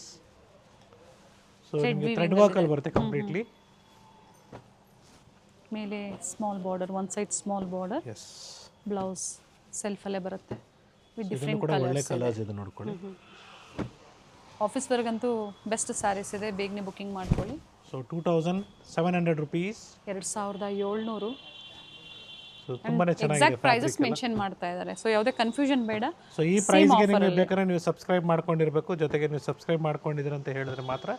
So ನಿಮಗೆ ಥ್ರೆಡ್ ವರ್ಕಲ್ಲಿ ಬರುತ್ತೆ ಕಂಪ್ಲೀಟ್ಲಿ. ಮೇಲೆ small border, one side small border, yes. Blouse self ಅಲ್ಲೇ ಬರುತ್ತೆ ವಿತ್ ಇದನ್ನು ಡಿಫ್ರೆಂಟ್ ಕೂಡ ಒಳ್ಳೆ ಕಲರ್ಸ್. ಕಲರ್ಸ್ ಇದೆ ನೋಡ್ಕೊಳ್ಳಿ. ಆಫೀಸ್ ವರ್ಗಂತೂ ಬೆಸ್ಟ್ ಸ್ಯಾರೀಸ್ ಇದೆ, ಬೇಗನೆ ಬುಕಿಂಗ್ ಮಾಡ್ಕೊಳ್ಳಿ. So 2700 rupees. 2700. ಸೊ ತುಂಬಾನೇ ಚೆನ್ನಾಗಿದೆ. ಎಕ್ಸಾಕ್ಟ್ ಪ್ರೈಸಸ್ ಮೆನ್ಷನ್ ಮಾಡ್ತಾ ಇದ್ದಾರೆ, ಸೊ ಯಾವುದೇ ಕನ್ಫ್ಯೂಷನ್ ಬೇಡ. ಸೊ ಈ ಪ್ರೈಸ್ಗೆ ನಿಮಗೆ ಬೇಕಾದ್ರೆ ನೀವು ಸಬ್ಸ್ಕ್ರೈಬ್ ಮಾಡ್ಕೊಂಡಿರಬೇಕು. ಜೊತೆಗೆ ನೀವು ಸಬ್ಸ್ಕ್ರೈಬ್ ಮಾಡ್ಕೊಂಡಿದ್ದೀರ ಅಂತ ಹೇಳಿದ್ರೆ ಮಾತ್ರ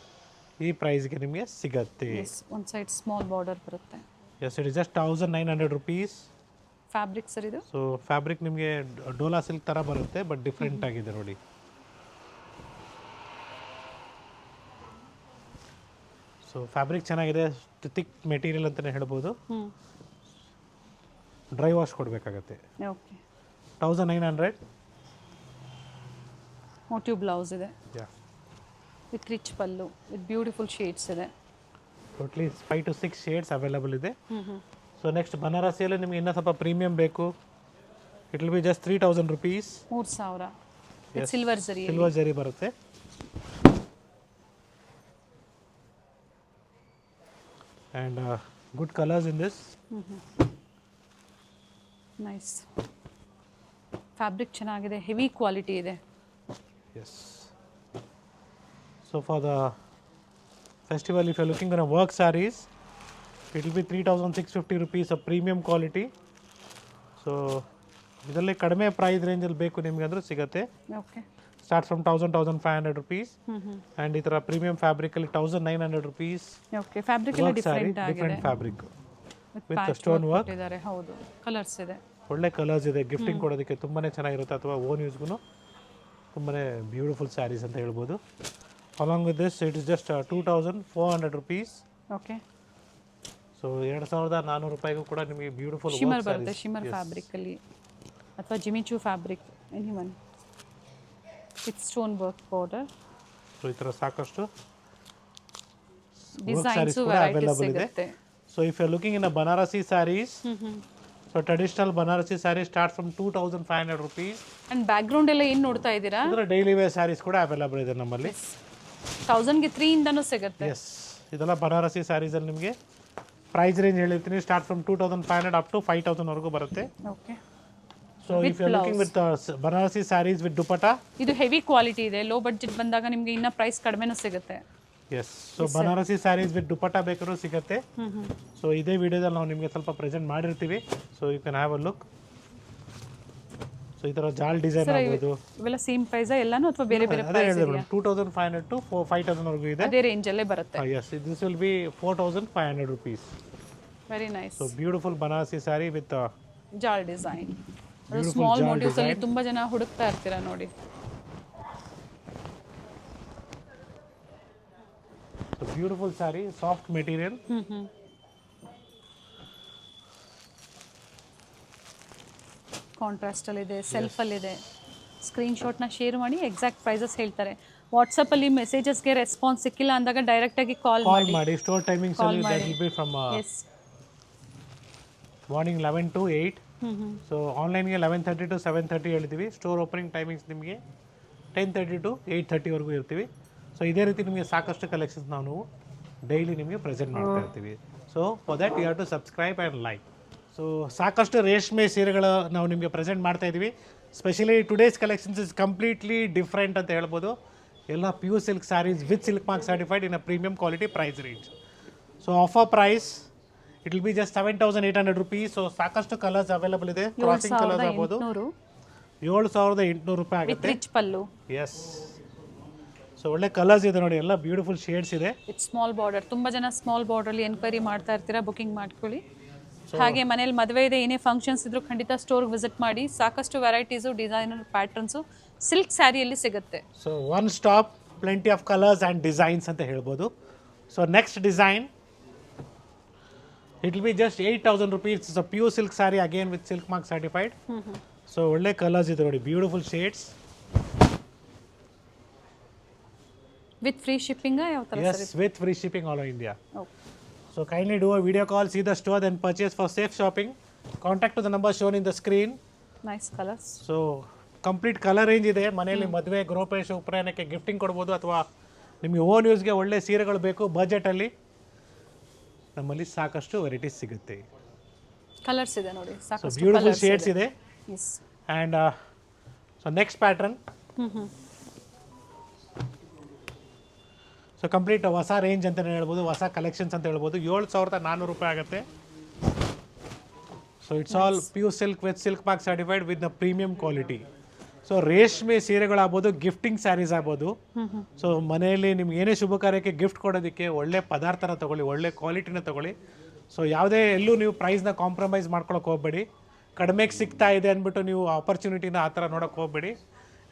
ಈ ಪ್ರೈಸ್ಗೆ ನಿಮಗೆ ಸಿಗತ್ತೆ. ಒನ್ ಸೈಡ್ ಸ್ಮಾಲ್ ಬಾರ್ಡರ್ ಬರುತ್ತೆ. Yes, it is just 1900 rupees. Fabric sir ಇದು? ಸೊ ಫ್ಯಾಬ್ರಿಕ್ ನಿಮಗೆ ಡೋಲಾ ಸಿಲ್ಕ್ ಥರ ಬರುತ್ತೆ, ಬಟ್ ಡಿಫ್ರೆಂಟ್ ಆಗಿದೆ ನೋಡಿ. ಸೊ ಫ್ಯಾಬ್ರಿಕ್ ಚೆನ್ನಾಗಿದೆ, ಥಿಕ್ ಮೆಟೀರಿಯಲ್ ಅಂತಲೇ ಹೇಳ್ಬೋದು. ಡ್ರೈ ವಾಶ್ ಕೊಡಬೇಕಾಗತ್ತೆ. ಓಕೆ. 1900. ಮೋಟಿವ್ ಬ್ಲೌಸ್ ಇದೆ ಯಾ, with rich pallu, with beautiful shades ಇದೆ. ಟೋಟ್ಲಿ 5 to 6 ಶೇಡ್ಸ್ ಅವೈಲಬಲ್ ಇದೆ. ಸೊ ನೆಕ್ಸ್ಟ್ ಬನಾರಸಿಯಲ್ಲಿ ನಿಮಗೆ ಇನ್ನೂ ಸ್ವಲ್ಪ ಪ್ರೀಮಿಯಂ ಬೇಕು. It will be just 3000 rupees. 3000. Silver ಜರಿ. ಸಿಲ್ವರ್ ಜರಿ ಬರುತ್ತೆ. And good colours in this. Nice. Fabric ಚೆನ್ನಾಗಿದೆ, ಹೆವಿ ಕ್ವಾಲಿಟಿ ಇದೆ. Yes. So for the festival, if you're looking at a work sarees, it will be 3650 rupees of premium quality. So ಇದರಲ್ಲಿ ಕಡಿಮೆ price ರೇಂಜಲ್ಲಿ ಬೇಕು ನಿಮಗೆ ಅಂದರೂ ಸಿಗುತ್ತೆ. Okay. Start from 1500 rupees. And ಈ ಥರ ಪ್ರೀಮಿಯಂ ಫ್ಯಾಬ್ರಿಕಲ್ಲಿ 1900 rupees. ಓಕೆ. ಫ್ಯಾಬ್ರಿಕ್ ಎಲ್ಲ ಡಿಫ್ರೆಂಟ್ ಆಗಿದೆ, different fabric with stone work ಇದ್ದಾರೆ. ಹೌದು, ಕಲರ್ಸ್ ಇದೆ, ಒಳ್ಳೆ ಕಲರ್ಸ್ ಇದೆ. ಗಿಫ್ಟಿಂಗ್ ಕೊಡೋದಕ್ಕೆ ತುಂಬಾ ಚೆನ್ನಾಗಿರುತ್ತೆ, ಅಥವಾ ಓನ್ ಯೂಸ್ಗೂ ತುಂಬಾ ಬ್ಯೂಟಿಫುಲ್ ಸ್ಯಾರೀಸ್ ಅಂತ ಹೇಳ್ಬೋದು. Along with this it is just 2400 rupees. Okay. So 2400 ರೂಪಾಯಿಗೂ ಕೂಡ ನಿಮಗೆ ಬ್ಯೂಟಿಫುಲ್ ಶಿಮರ್ ಬರುತ್ತೆ, ಶಿಮರ್ ಫ್ಯಾಬ್ರಿಕಲ್ಲಿ ಅಥವಾ ಜಿಮಿಚು fabric, any one with stone work border. So ಈ ಥರ ಸಾಕಷ್ಟು ಡಿಸೈನ್ಸ್ ಕೂಡ ಅವೈಲಬಲ್ ಇದೆ. ಸಿಗುತ್ತೆ. So if you looking in a Banarasi sarees, so traditional Banarasi saree start from 2500 rupees. And background ಎಲ್ಲ ಏನು ನೋಡ್ತಾ ಇದ್ದೀರಾ, ಇದರ ಡೈಲಿ ವೇರ್ ಸ್ಯಾರೀಸ್ ಕೂಡ ಅವೈಲಬಲ್ ಇದೆ ನಮ್ಮಲ್ಲಿ. 1000ಗೆ 3 ಇಂದನೂ ಸಿಗುತ್ತೆ. ಎಸ್, ಇದೆಲ್ಲ ಬನಾರಸಿ ಸ್ಯಾರೀಸ್ ಅಲ್ಲಿ ನಿಮಗೆ ಪ್ರೈಸ್ ರೇಂಜ್ ಹೇಳಿರ್ತೀನಿ, ಸ್ಟಾರ್ಟ್ ಫ್ರಮ್ 2500 ಅಪ್ ಟು 5000 ವರೆಗೂ ಬರುತ್ತೆ. Okay. So if you looking with Banarasi sarees with dupatta, ಇದು ಹೆವಿ ಕ್ವಾಲಿಟಿ ಇದೆ. ಲೋ ಬಡ್ಜೆಟ್ ಬಂದಾಗ ನಿಮಗೆ ಇನ್ನ ಪ್ರೈಸ್ ಕಡಿಮೆನೂ ಸಿಗುತ್ತೆ. Yes, so Banarasi sarees with dupatta ಬೇಕಾದ್ರೂ ಸಿಗುತ್ತೆ. ಸೊ ಇದೇ ವಿಡಿಯೋದಲ್ಲಿ ನಾವು ನಿಮಗೆ ಸ್ವಲ್ಪ ಪ್ರೆಸೆಂಟ್ ಮಾಡಿರ್ತೀವಿ. So you can have a look. So ಈ ಥರ ಜಾಲ್ ಡಿಸೈನ್ ಆಗ್ಬೋದು. ಇವೆಲ್ಲ ಸೇಮ್ ಪ್ರೈಸ್ ಎಲ್ಲಾನು ಅಥವಾ ಬೇರೆ ಬೇರೆ ಅದೇ ಹೇಳಿದ್ರು 2500 ಟು 5000 ವರೆಗೂ ಇದೆ. ಅದೇ ರೇಂಜ್ ಅಲ್ಲೇ ಬರುತ್ತೆ. Yes, this will be 4500 rupees. Very nice. So beautiful Banarasi saree with jaal design. Small motifs ಅಲ್ಲಿ ತುಂಬಾ ಜನ ಹುಡುಕ್ತಾ ಇರ್ತೀರಾ ನೋಡಿ. Beautiful saree, soft material. Contrast ಅಲ್ಲಿ ಇದೆ, ಸೆಲ್ಫ್ ಅಲ್ಲಿ ಇದೆ. ಸ್ಕ್ರೀನ್ ಶಾಟ್ ನ ಶೇರ್ ಮಾಡಿ ಎಕ್ಸಾಕ್ಟ್ ಪ್ರೈಸಸ್ ಹೇಳ್ತಾರೆ. ವಾಟ್ಸ್ಆಪ್ ಅಲ್ಲಿ ಮೆಸೇಜಸ್ಗೆ ರೆಸ್ಪಾನ್ಸ್ ಸಿಕ್ಕಿಲ್ಲ ಅಂದಾಗ ಡೈರೆಕ್ಟ್ ಆಗಿ ಕಾಲ್ ಮಾಡಿ. ಸ್ಟೋರ್ ಟೈಮಿಂಗ್ಸ್ ಅಲ್ಲಿ that will be from morning 11 to 8. So ಆನ್ಲೈನ್ಗೆ 11:30 to 7:30 ಹೇಳಿದ್ದೀವಿ. ಸ್ಟೋರ್ ಓಪನಿಂಗ್ ಟೈಮಿಂಗ್ಸ್ ನಿಮಗೆ 10:30 to 8:30 ವರೆಗೂ ಇರ್ತೀವಿ. ಸೊ ಇದೇ ರೀತಿ ನಿಮಗೆ ಸಾಕಷ್ಟು ಕಲೆಕ್ಷನ್ಸ್ ನಾವು ಡೈಲಿ ನಿಮಗೆ ಪ್ರೆಸೆಂಟ್ ಮಾಡ್ತಾ ಇರ್ತೀವಿ. So for that you have to subscribe and like. So ಸಾಕಷ್ಟು ರೇಷ್ಮೆ ಸೀರೆಗಳು ನಾವು ನಿಮಗೆ ಪ್ರೆಸೆಂಟ್ ಮಾಡ್ತಾ ಇದ್ದೀವಿ. Specially today's collections is completely different ಅಂತ ಹೇಳ್ಬೋದು. ಎಲ್ಲ pure silk saris with silk mark certified in a premium quality price range. So offer price it will be just 7800 rupees. So ಸಾಕಷ್ಟು ಕಲರ್ಸ್ ಅವೈಲಬಲ್ ಇದೆ. ಕ್ರಾಸಿಂಗ್ ಕಲರ್ಸ್ ಆಗ್ಬೋದು. 7800 ರೂಪಾಯಿ ಆಗುತ್ತೆ. Rich pallu. Yes, so ಒಳ್ಳೆ colours ಇದೆ ನೋಡಿ, ಎಲ್ಲ ಬ್ಯೂಟಿಫುಲ್ ಶೇಡ್ಸ್ ಇದೆ. It's small border. ತುಂಬಾ ಜನ ಸ್ಮಾಲ್ ಬಾರ್ಡರ್ ಅಲ್ಲಿ ಎನ್ಕ್ವೈರಿ ಮಾಡ್ತಾ ಇರ್ತೀರಾ, ಬುಕಿಂಗ್ ಮಾಡ್ಕೊಳ್ಳಿ. ಹಾಗೆ ಮನೇಲಿ ಮದುವೆ ಇದೆ, ಏನೇ ಫಂಕ್ಷನ್ಸ್ ಇದ್ರೂ ಖಂಡಿತ ಸ್ಟೋರ್ಗೆ ವಿಸಿಟ್ ಮಾಡಿ. ಸಾಕಷ್ಟು ವೆರೈಟೀಸು, ಡಿಸೈನರ್ ಪ್ಯಾಟರ್ನ್ಸು ಸಿಲ್ಕ್ ಸ್ಯಾರಿಯಲ್ಲಿ ಸಿಗುತ್ತೆ. So one stop, plenty of colours and designs ಅಂತ ಹೇಳ್ಬೋದು. So next design it will be just 8000 rupees. It's a pure silk sari again with silk mark certified. So ಒಳ್ಳೆ colours ಇದೆ ನೋಡಿ, beautiful shades. With free shipping ಯಾವ ತರ? Yes, with free shipping all over India. So kindly do a video call, see the store, then purchase for safe shopping. Contact to the number shown in the screen. Nice colours. So complete colour range ಇದೆ. ಮನೆಯಲ್ಲಿ ಮದುವೆ, ಗೃಹಪ್ರವೇಶ, ಉಪನಯನಕ್ಕೆ gifting ಕೊಡ್ಬೋದು, ಅಥವಾ ನಿಮಗೆ own ಯೂಸ್ಗೆ ಒಳ್ಳೆ ಸೀರೆಗಳು ಬೇಕು ಬಜೆಟಲ್ಲಿ, ನಮ್ಮಲ್ಲಿ ಸಾಕಷ್ಟು ವೆರೈಟೀಸ್ ಸಿಗುತ್ತೆ. ಕಲರ್ಸ್ ಇದೆ ನೋಡಿ, ಸಾಕಷ್ಟು ಬ್ಯೂಟಿಫುಲ್ ಶೇಡ್ಸ್ ಇದೆ. Yes. And so next pattern. So complete ಹೊಸ ರೇಂಜ್ ಅಂತಲೇ ಹೇಳ್ಬೋದು, ಹೊಸ ಕಲೆಕ್ಷನ್ಸ್ ಅಂತ ಹೇಳ್ಬೋದು. 7400 ರೂಪಾಯಿ ಆಗುತ್ತೆ. So it's all pure silk with silk mark certified with the premium quality. So ರೇಷ್ಮೆ ಸೀರೆಗಳಾಗ್ಬೋದು, ಗಿಫ್ಟಿಂಗ್ ಸ್ಯಾರೀಸ್ ಆಗ್ಬೋದು. ಸೊ ಮನೆಯಲ್ಲಿ ನಿಮ್ಗೆ ಏನೇ ಶುಭ ಕಾರ್ಯಕ್ಕೆ ಗಿಫ್ಟ್ ಕೊಡೋದಕ್ಕೆ ಒಳ್ಳೆ ಪದಾರ್ಥನ ತೊಗೊಳ್ಳಿ, ಒಳ್ಳೆ ಕ್ವಾಲಿಟಿನ ತೊಗೊಳ್ಳಿ. ಸೊ ಯಾವುದೇ ಎಲ್ಲೂ ನೀವು ಪ್ರೈಸ್ನ ಕಾಂಪ್ರಮೈಸ್ ಮಾಡ್ಕೊಳಕ್ಕೆ ಹೋಗಬೇಡಿ. ಕಡಿಮೆಗೆ ಸಿಗ್ತಾ ಇದೆ ಅಂದ್ಬಿಟ್ಟು ನೀವು ಆಪರ್ಚುನಿಟಿನ ಆ ಥರ ನೋಡೋಕ್ಕೆ ಹೋಗಬೇಡಿ.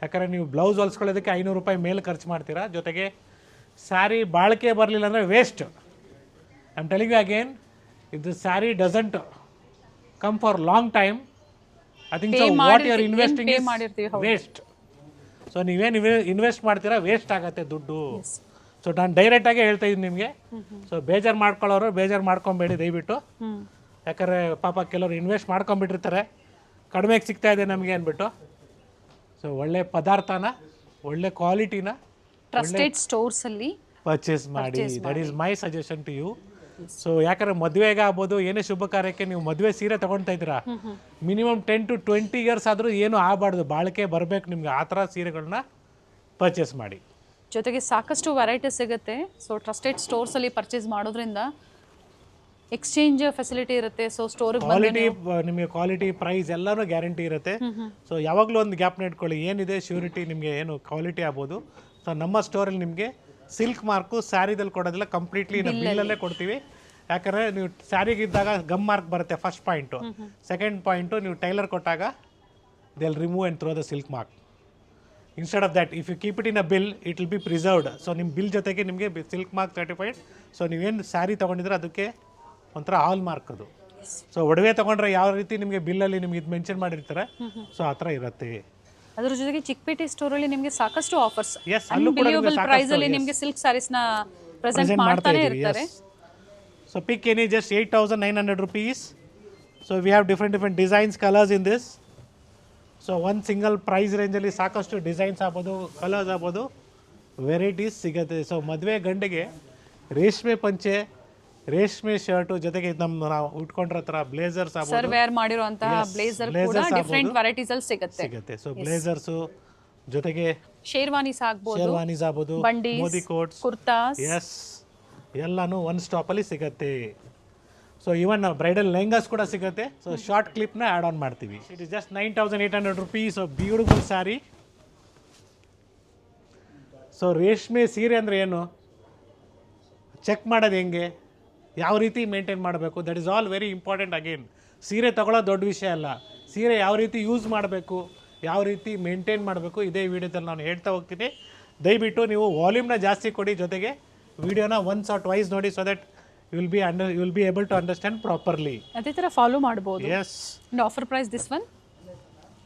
ಯಾಕಂದರೆ ನೀವು ಬ್ಲೌಸ್ ಹೊಲ್ಸ್ಕೊಳ್ಳೋದಕ್ಕೆ 500 ರೂಪಾಯಿ ಮೇಲೆ ಖರ್ಚು ಮಾಡ್ತೀರಾ. ಜೊತೆಗೆ ಸ್ಯಾರಿ ಬಾಳಿಕೆ ಬರಲಿಲ್ಲ ಅಂದರೆ waste. I am telling you again, if the sari doesn't come for long time, I think so what you are investing is waste. So ನೀವೇನು ಇನ್ವೆಸ್ಟ್ ಮಾಡ್ತೀರಾ ವೇಸ್ಟ್ ಆಗುತ್ತೆ ದುಡ್ಡು. ಸೊ ನಾನು ಡೈರೆಕ್ಟಾಗೆ ಹೇಳ್ತಾ ಇದ್ದೀನಿ ನಿಮಗೆ. ಸೊ ಬೇಜಾರು ಮಾಡ್ಕೊಳ್ಳೋರು ಬೇಜಾರು ಮಾಡ್ಕೊಬೇಡಿ ದಯವಿಟ್ಟು. ಯಾಕಂದರೆ ಪಾಪ ಕೆಲವರು ಇನ್ವೆಸ್ಟ್ ಮಾಡ್ಕೊಂಬಿಟ್ಟಿರ್ತಾರೆ, ಕಡಿಮೆಗೆ ಸಿಗ್ತಾ ಇದೆ ನಮಗೆ ಅಂದ್ಬಿಟ್ಟು. ಸೊ ಒಳ್ಳೆ ಪದಾರ್ಥನ, ಒಳ್ಳೆ ಕ್ವಾಲಿಟಿನ ಟ್ರಸ್ಟೆಡ್ ಸ್ಟೋರ್ಸ್ ಅಲ್ಲಿ ಪರ್ಚೇಸ್ ಮಾಡಿ. That is my suggestion to you. So ಯಾಕಂದ್ರೆ ಮದುವೆಗೆ ಆಗ್ಬೋದು, ಏನೇ ಶುಭ ಕಾರ್ಯಕ್ಕೆ ನೀವು ಮದುವೆ ಸೀರೆ ತಗೊಳ್ತಾ ಇದ್ದೀರಾ, ಮಿನಿಮಮ್ 10 to 20 years ಆದರೂ ಏನು ಆಗಬಾರ್ದು, ಬಾಳಿಕೆ ಬರಬೇಕು ನಿಮ್ಗೆ. ಆ ಥರ ಸೀರೆಗಳನ್ನ ಪರ್ಚೇಸ್ ಮಾಡಿ. ಜೊತೆಗೆ ಸಾಕಷ್ಟು ವೆರೈಟೀಸ್ ಸಿಗುತ್ತೆ. ಸೊ ಟ್ರಸ್ಟೆಡ್ ಸ್ಟೋರ್ಸ್ ಅಲ್ಲಿ ಪರ್ಚೇಸ್ ಮಾಡೋದ್ರಿಂದ ಎಕ್ಸ್ಚೇಂಜ್ ಫೆಸಿಲಿಟಿ ಇರುತ್ತೆ. ಸೊ ಸ್ಟೋರ್ಗೆ ಕ್ವಾಲಿಟಿ, ನಿಮಗೆ ಕ್ವಾಲಿಟಿ, ಪ್ರೈಸ್ ಎಲ್ಲನೂ ಗ್ಯಾರಂಟಿ ಇರುತ್ತೆ. ಸೊ ಯಾವಾಗಲೂ ಒಂದು ಗ್ಯಾಪ್ನ ಇಟ್ಕೊಳ್ಳಿ, ಏನಿದೆ ಶ್ಯೂರಿಟಿ ನಿಮಗೆ ಏನು ಕ್ವಾಲಿಟಿ ಆಗ್ಬೋದು. ಸೊ ನಮ್ಮ ಸ್ಟೋರಲ್ಲಿ ನಿಮಗೆ ಸಿಲ್ಕ್ ಮಾರ್ಕು ಸ್ಯಾರಿದಲ್ಲಿ ಕೊಡೋದಿಲ್ಲ, ಕಂಪ್ಲೀಟ್ಲಿ ನಾವು ಬಿಲ್ಲಲ್ಲೇ ಕೊಡ್ತೀವಿ. ಯಾಕಂದರೆ ನೀವು ಸ್ಯಾರಿಗಿದ್ದಾಗ ಗಮ್ ಮಾರ್ಕ್ ಬರುತ್ತೆ ಫಸ್ಟ್ ಪಾಯಿಂಟು. ಸೆಕೆಂಡ್ ಪಾಯಿಂಟು, ನೀವು ಟೈಲರ್ ಕೊಟ್ಟಾಗ they will remove and throw the silk mark. Instead of that, if you keep it in a bill, it will be preserved. So ನಿಮ್ಮ bill ಜೊತೆಗೆ ನಿಮಗೆ silk mark certified. So ನೀವೇನು ಸ್ಯಾರಿ ತೊಗೊಂಡಿದ್ರೆ ಅದಕ್ಕೆ ಒಂಥರ ಹಾಲ್ mark ಅದು. So ಒಡವೆ ತೊಗೊಂಡ್ರೆ ಯಾವ ರೀತಿ ನಿಮಗೆ ಬಿಲ್ಲಲ್ಲಿ ನಿಮ್ಗೆ ಇದು ಮೆನ್ಷನ್ ಮಾಡಿರ್ತಾರೆ, ಸೊ ಆ ಥರ ಇರುತ್ತೆ. ಅದ್ರ ಜೊತೆಗೆ ಚಿಕ್ಕಪೇಟೆ ಸ್ಟೋರ್ ಅಲ್ಲಿ ನಿಮಗೆ ಸಾಕಷ್ಟು ಆಫರ್ಸ್, Yes, ಅನ್ಬಿಲಿಯಬಲ್ ಪ್ರೈಸ್ ಅಲ್ಲಿ ನಿಮಗೆ ಸಿಲ್ಕ್ ಸ್ಯಾರೀಸ್ ನ ಪ್ರೆಸೆಂಟ್ ಮಾಡ್ತಾ ಮಾಡ್ತಾನೆ ಇದ್ದೀವಿ. ಇರ್ತಾರೆ. So pick any just 8,900 rupees. So we have different designs colours in this. So ಒಂದು ಸಿಂಗಲ್ ಪ್ರೈಸ್ ರೇಂಜಲ್ಲಿ ಸಾಕಷ್ಟು ಡಿಸೈನ್ಸ್ ಆಗ್ಬೋದು, ಕಲರ್ಸ್ ಆಗ್ಬೋದು, ವೆರೈಟೀಸ್ ಸಿಗುತ್ತೆ. ಸೊ ಮದುವೆ ಗಂಡಿಗೆ ರೇಷ್ಮೆ ಪಂಚೆ, ರೇಷ್ಮೆ ಶರ್ಟು ಜೊತೆಗೆ ನಾವು ಉಟ್ಕೊಂಡಿರೋ ಥರ ಬ್ಲೇಸರ್ಸ್ ಸರ್ ಆಗ್ಬೋದು ವೇರ್ ಮಾಡಿರುವಂತಹ ಬ್ಲೇಸರ್ ಕೂಡ ಡಿಫ್ರೆಂಟ್ ವೆರೈಟೀಸ್ ಅಲ್ಲಿ ಸಿಗುತ್ತೆ. ಸಿಗುತ್ತೆ. ಸೊ ಬ್ಲೇಸರ್ಸು ಜೊತೆಗೆ ಶೇರ್ವಾನೀಸ್ ಆಗ್ಬೋದು, ಶೇರ್ವಾನೀಸ್ ಆಗ್ಬೋದು, ಬಂಡೀಸ್, ಮೋದಿ ಕೋಟ್ಸ್, ಕುರ್ತಾಸ್, ಎಸ್ ಎಲ್ಲನೂ ಒಂದು ಸ್ಟಾಪಲ್ಲಿ ಸಿಗುತ್ತೆ. ಸೊ ಇವನ್ ಬ್ರೈಡಲ್ ಲೆಹಂಗಾಸ್ ಕೂಡ ಸಿಗುತ್ತೆ. ಸೊ ಶಾರ್ಟ್ ಕ್ಲಿಪ್ನ ಆ್ಯಡ್ ಆನ್ ಮಾಡ್ತೀವಿ. It is just 9,800 rupees. So beautiful saree. So ರೇಷ್ಮೆ ಸೀರೆ ಅಂದರೆ ಏನು, ಚೆಕ್ ಮಾಡೋದು ಹೆಂಗೆ, ಯಾವ ರೀತಿ ಮೇಂಟೈನ್ ಮಾಡಬೇಕು, that is all very important. Again ಸೀರೆ ತಗೊಳ್ಳೋದು ದೊಡ್ಡ ವಿಷಯ ಅಲ್ಲ, ಸೀರೆ ಯಾವ ರೀತಿ ಯೂಸ್ ಮಾಡಬೇಕು, ಯಾವ ರೀತಿ ಮೇಂಟೈನ್ ಮಾಡಬೇಕು, ಇದೇ ವಿಡಿಯೋದಲ್ಲಿ ನಾನು ಹೇಳ್ತಾ ಹೋಗ್ತೀನಿ. ದಯವಿಟ್ಟು ನೀವು ವಾಲ್ಯೂಮ್ನ ಜಾಸ್ತಿ ಕೊಡಿ, ಜೊತೆಗೆ ವಿಡಿಯೋನ ಒನ್ಸ್ ಆರ್ ಟ್ವೈಸ್ ನೋಡಿ, so that you will be able to understand properly. ಅದೇ ತರ ಫಾಲೋ ಮಾಡಬಹುದು. Yes. And offer price this one.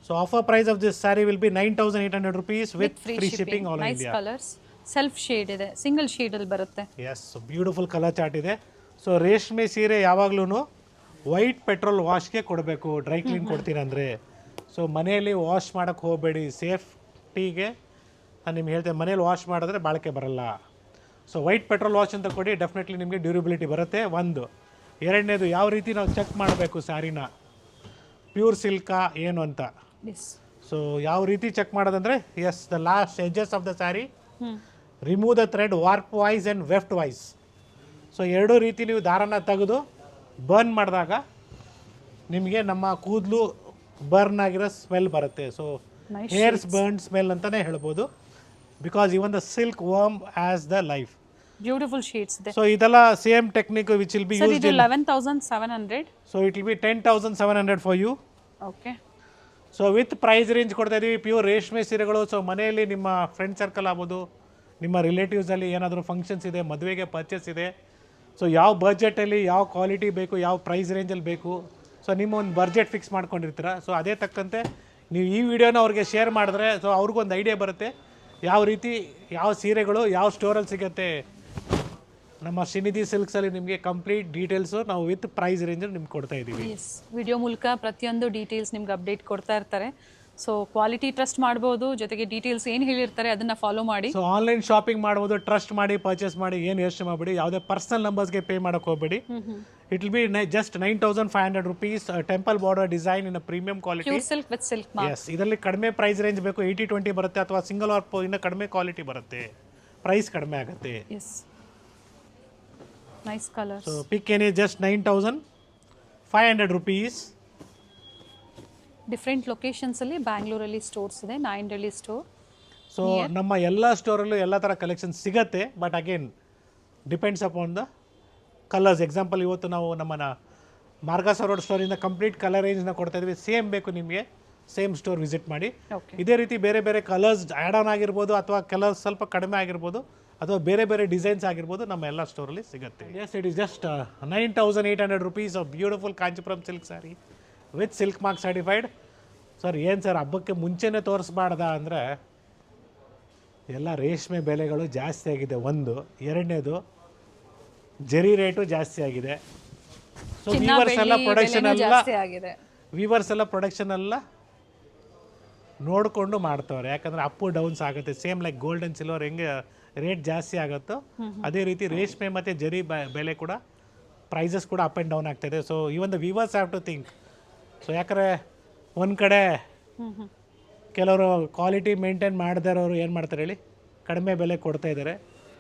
So offer price of this sari will be 9,800 rupees with free shipping all nice India. Colours, self shade ಇದೆ, single shade ಅಲ್ಲಿ ಬರುತ್ತೆ. Yes, beautiful colour chart ಇದೆ. So ರೇಷ್ಮೆ ಸೀರೆ ಯಾವಾಗ್ಲೂ white petrol ವಾಶ್ಗೆ ಕೊಡಬೇಕು, dry clean ಕೊಡ್ತೀರಂದರೆ. ಸೊ ಮನೆಯಲ್ಲಿ ವಾಶ್ ಮಾಡೋಕ್ಕೆ ಹೋಗಬೇಡಿ, ಸೇಫ್ಟಿಗೆ ನಾನು ನಿಮ್ಗೆ ಹೇಳ್ತೇನೆ. ಮನೇಲಿ ವಾಶ್ ಮಾಡಿದ್ರೆ ಬಾಳಿಕೆ ಬರಲ್ಲ. ಸೊ ವೈಟ್ ಪೆಟ್ರೋಲ್ ವಾಶ್ ಅಂತ ಕೊಡಿ, ಡೆಫಿನೆಟ್ಲಿ ನಿಮಗೆ ಡ್ಯೂರಬಿಲಿಟಿ ಬರುತ್ತೆ. ಒಂದು. ಎರಡನೇದು, ಯಾವ ರೀತಿ ನಾವು ಚೆಕ್ ಮಾಡಬೇಕು ಸ್ಯಾರಿನ, ಪ್ಯೂರ್ ಸಿಲ್ಕಾ ಏನು ಅಂತ. ಸೊ ಯಾವ ರೀತಿ ಚೆಕ್ ಮಾಡೋದಂದರೆ, yes, the last edges of the sari, remove the thread warp wise and weft wise. So ಎರಡೂ ರೀತಿ ನೀವು ದಾರನ ತೆಗೆದು ಬರ್ನ್ ಮಾಡಿದಾಗ ನಿಮಗೆ ನಮ್ಮ ಕೂದಲು ಬರ್ನ್ ಆಗಿರೋ ಸ್ಮೆಲ್ ಬರುತ್ತೆ. ಸೊ ಹೇರ್ಸ್ ಬರ್ನ್ ಸ್ಮೆಲ್ ಅಂತಲೇ ಹೇಳ್ಬೋದು, because even the silk worm as the life. Beautiful shades ಇದೆ. ಸೊ ಇದೆಲ್ಲ same technique which will be sir used ಇದು in 11,700. So it will be 10,700 for you. Okay. So with price range ಕೊಡ್ತಾ ಇದ್ದೀವಿ, pure ರೇಷ್ಮೆ ಸೀರೆಗಳು. So ಮನೆಯಲ್ಲಿ ನಿಮ್ಮ friend circle ಆಗ್ಬೋದು, ನಿಮ್ಮ ರಿಲೇಟಿವ್ಸಲ್ಲಿ ಏನಾದರೂ ಫಂಕ್ಷನ್ಸ್ ಇದೆ, ಮದುವೆಗೆ ಪರ್ಚೇಸ್ ಇದೆ, ಸೊ ಯಾವ ಬಜೆಟಲ್ಲಿ ಯಾವ ಕ್ವಾಲಿಟಿ ಬೇಕು, ಯಾವ ಪ್ರೈಸ್ ರೇಂಜಲ್ಲಿ ಬೇಕು, ಸೊ ನಿಮ್ಮ ಒಂದು ಬಜೆಟ್ ಫಿಕ್ಸ್ ಮಾಡ್ಕೊಂಡಿರ್ತೀರ. ಸೊ ಅದೇ ತಕ್ಕಂತೆ ನೀವು ಈ ವಿಡಿಯೋನ ಅವ್ರಿಗೆ ಶೇರ್ ಮಾಡಿದ್ರೆ ಸೊ ಅವ್ರಿಗೊಂದು ಐಡಿಯಾ ಬರುತ್ತೆ ಯಾವ ರೀತಿ ಯಾವ ಸೀರೆಗಳು ಯಾವ ಸ್ಟೋರಲ್ಲಿ ಸಿಗುತ್ತೆ. ನಮ್ಮ ಶ್ರೀನಿಧಿ ಸಿಲ್ಕ್ಸಲ್ಲಿ ನಿಮಗೆ ಕಂಪ್ಲೀಟ್ ಡೀಟೇಲ್ಸು ನಾವು ವಿತ್ ಪ್ರೈಸ್ ರೇಂಜ್ ನಿಮ್ಗೆ ಕೊಡ್ತಾ ಇದ್ದೀವಿ. ಎಸ್, ವಿಡಿಯೋ ಮೂಲಕ ಪ್ರತಿಯೊಂದು ಡೀಟೇಲ್ಸ್ ನಿಮ್ಗೆ ಅಪ್ಡೇಟ್ ಕೊಡ್ತಾ ಇರ್ತಾರೆ. ಸೊ ಕ್ವಾಲಿಟಿ ಟ್ರಸ್ಟ್ ಮಾಡ್ಬೋದು, ಜೊತೆಗೆ ಡೀಟೇಲ್ಸ್ ಏನು ಹೇಳಿರ್ತಾರೆ ಅದನ್ನು ಫಾಲೋ ಮಾಡಿ. ಸೊ ಆನ್ಲೈನ್ ಶಾಪಿಂಗ್ ಮಾಡ್ಬೋದು, ಟ್ರಸ್ಟ್ ಮಾಡಿ ಪರ್ಚೇಸ್ ಮಾಡಿ, ಏನು ಯೋಚನೆ ಮಾಡಬೇಡಿ. ಯಾವುದೇ ಪರ್ಸನಲ್ ನಂಬರ್ಸ್ಗೆ ಪೇ ಮಾಡೋಕ್ಕೆ ಹೋಗಬೇಡಿ. It will be just 9,500 rupees, temple border design in premium quality. Pure silk with silk mark. Yes, ಇದರಲ್ಲಿ ಕಡಿಮೆ ಪ್ರೈಸ್ ರೇಂಜ್ ಬೇಕು, 80-20 ಬರುತ್ತೆ, ಅಥವಾ ಸಿಂಗಲ್ ಆರ್ ಇನ್ನು ಕಡಿಮೆ ಕ್ವಾಲಿಟಿ ಬರುತ್ತೆ, ಪ್ರೈಸ್ ಕಡಿಮೆ ಆಗುತ್ತೆ. Yes, nice colours. So pick any just 9,500 rupees. Different ಲೊಕೇಶನ್ಸಲ್ಲಿ ಬ್ಯಾಂಗ್ಳೂರಲ್ಲಿ ಸ್ಟೋರ್ಸ್ ಇದೆ, ನಾಯಿಂಡಳ್ಳಿ ಸ್ಟೋರ್. ಸೊ ನಮ್ಮ ಎಲ್ಲ ಸ್ಟೋರಲ್ಲೂ ಎಲ್ಲ ಥರ ಕಲೆಕ್ಷನ್ ಸಿಗುತ್ತೆ, but again depends upon the colours. Example, ಇವತ್ತು ನಾವು ನಮ್ಮನ್ನ ಮಾರ್ಗಾಸ ರೋಡ್ ಸ್ಟೋರಿಂದ ಕಂಪ್ಲೀಟ್ ಕಲರ್ ರೇಂಜ್ನ ಕೊಡ್ತಾ ಇದ್ವಿ. ಸೇಮ್ ಬೇಕು ನಿಮಗೆ, ಸೇಮ್ ಸ್ಟೋರ್ ವಿಸಿಟ್ ಮಾಡಿ. ಇದೇ ರೀತಿ ಬೇರೆ ಬೇರೆ ಕಲರ್ಸ್ ಆ್ಯಡ್ ಆನ್ ಆಗಿರ್ಬೋದು, ಅಥವಾ ಕಲರ್ಸ್ ಸ್ವಲ್ಪ ಕಡಿಮೆ ಆಗಿರ್ಬೋದು, ಅಥವಾ ಬೇರೆ ಬೇರೆ ಡಿಸೈನ್ಸ್ ಆಗಿರ್ಬೋದು, ನಮ್ಮ ಎಲ್ಲ ಸ್ಟೋರಲ್ಲಿ ಸಿಗುತ್ತೆ. Yes, it is just 9,800 rupees of beautiful Kanchipuram silk sari with silk mark certified. Sir ಏನು ಸರ್, ಹಬ್ಬಕ್ಕೆ ಮುಂಚೆನೇ ತೋರಿಸ್ಬಾರ್ದ ಅಂದರೆ, ಎಲ್ಲ ರೇಷ್ಮೆ ಬೆಲೆಗಳು ಜಾಸ್ತಿ ಆಗಿದೆ ಒಂದು. ಎರಡನೇದು, ಜರಿ ರೇಟು ಜಾಸ್ತಿ ಆಗಿದೆ. ಸೊ ವೀವರ್ಸ್ ಎಲ್ಲ ಪ್ರೊಡಕ್ಷನ್ ಎಲ್ಲ ನೋಡಿಕೊಂಡು ಮಾಡ್ತವ್ರೆ, ಯಾಕಂದರೆ ಅಪ್ಪು ಡೌನ್ಸ್ ಆಗುತ್ತೆ. Same like gold and silver ಹೆಂಗೆ ರೇಟ್ ಜಾಸ್ತಿ ಆಗುತ್ತೋ ಅದೇ ರೀತಿ ರೇಷ್ಮೆ ಮತ್ತು ಜರಿ ಬೆಲೆ ಕೂಡ, ಪ್ರೈಸಸ್ ಕೂಡ ಅಪ್ ಆ್ಯಂಡ್ ಡೌನ್ ಆಗ್ತಾಯಿದೆ. So even the weavers have to think. So ಯಾಕಂದರೆ ಒಂದು ಕಡೆ ಕೆಲವರು ಕ್ವಾಲಿಟಿ ಮೇಂಟೈನ್ ಮಾಡದೇ ಇರೋರು ಏನು ಮಾಡ್ತಾರೆ ಹೇಳಿ, ಕಡಿಮೆ ಬೆಲೆ ಕೊಡ್ತಾ ಇದ್ದಾರೆ.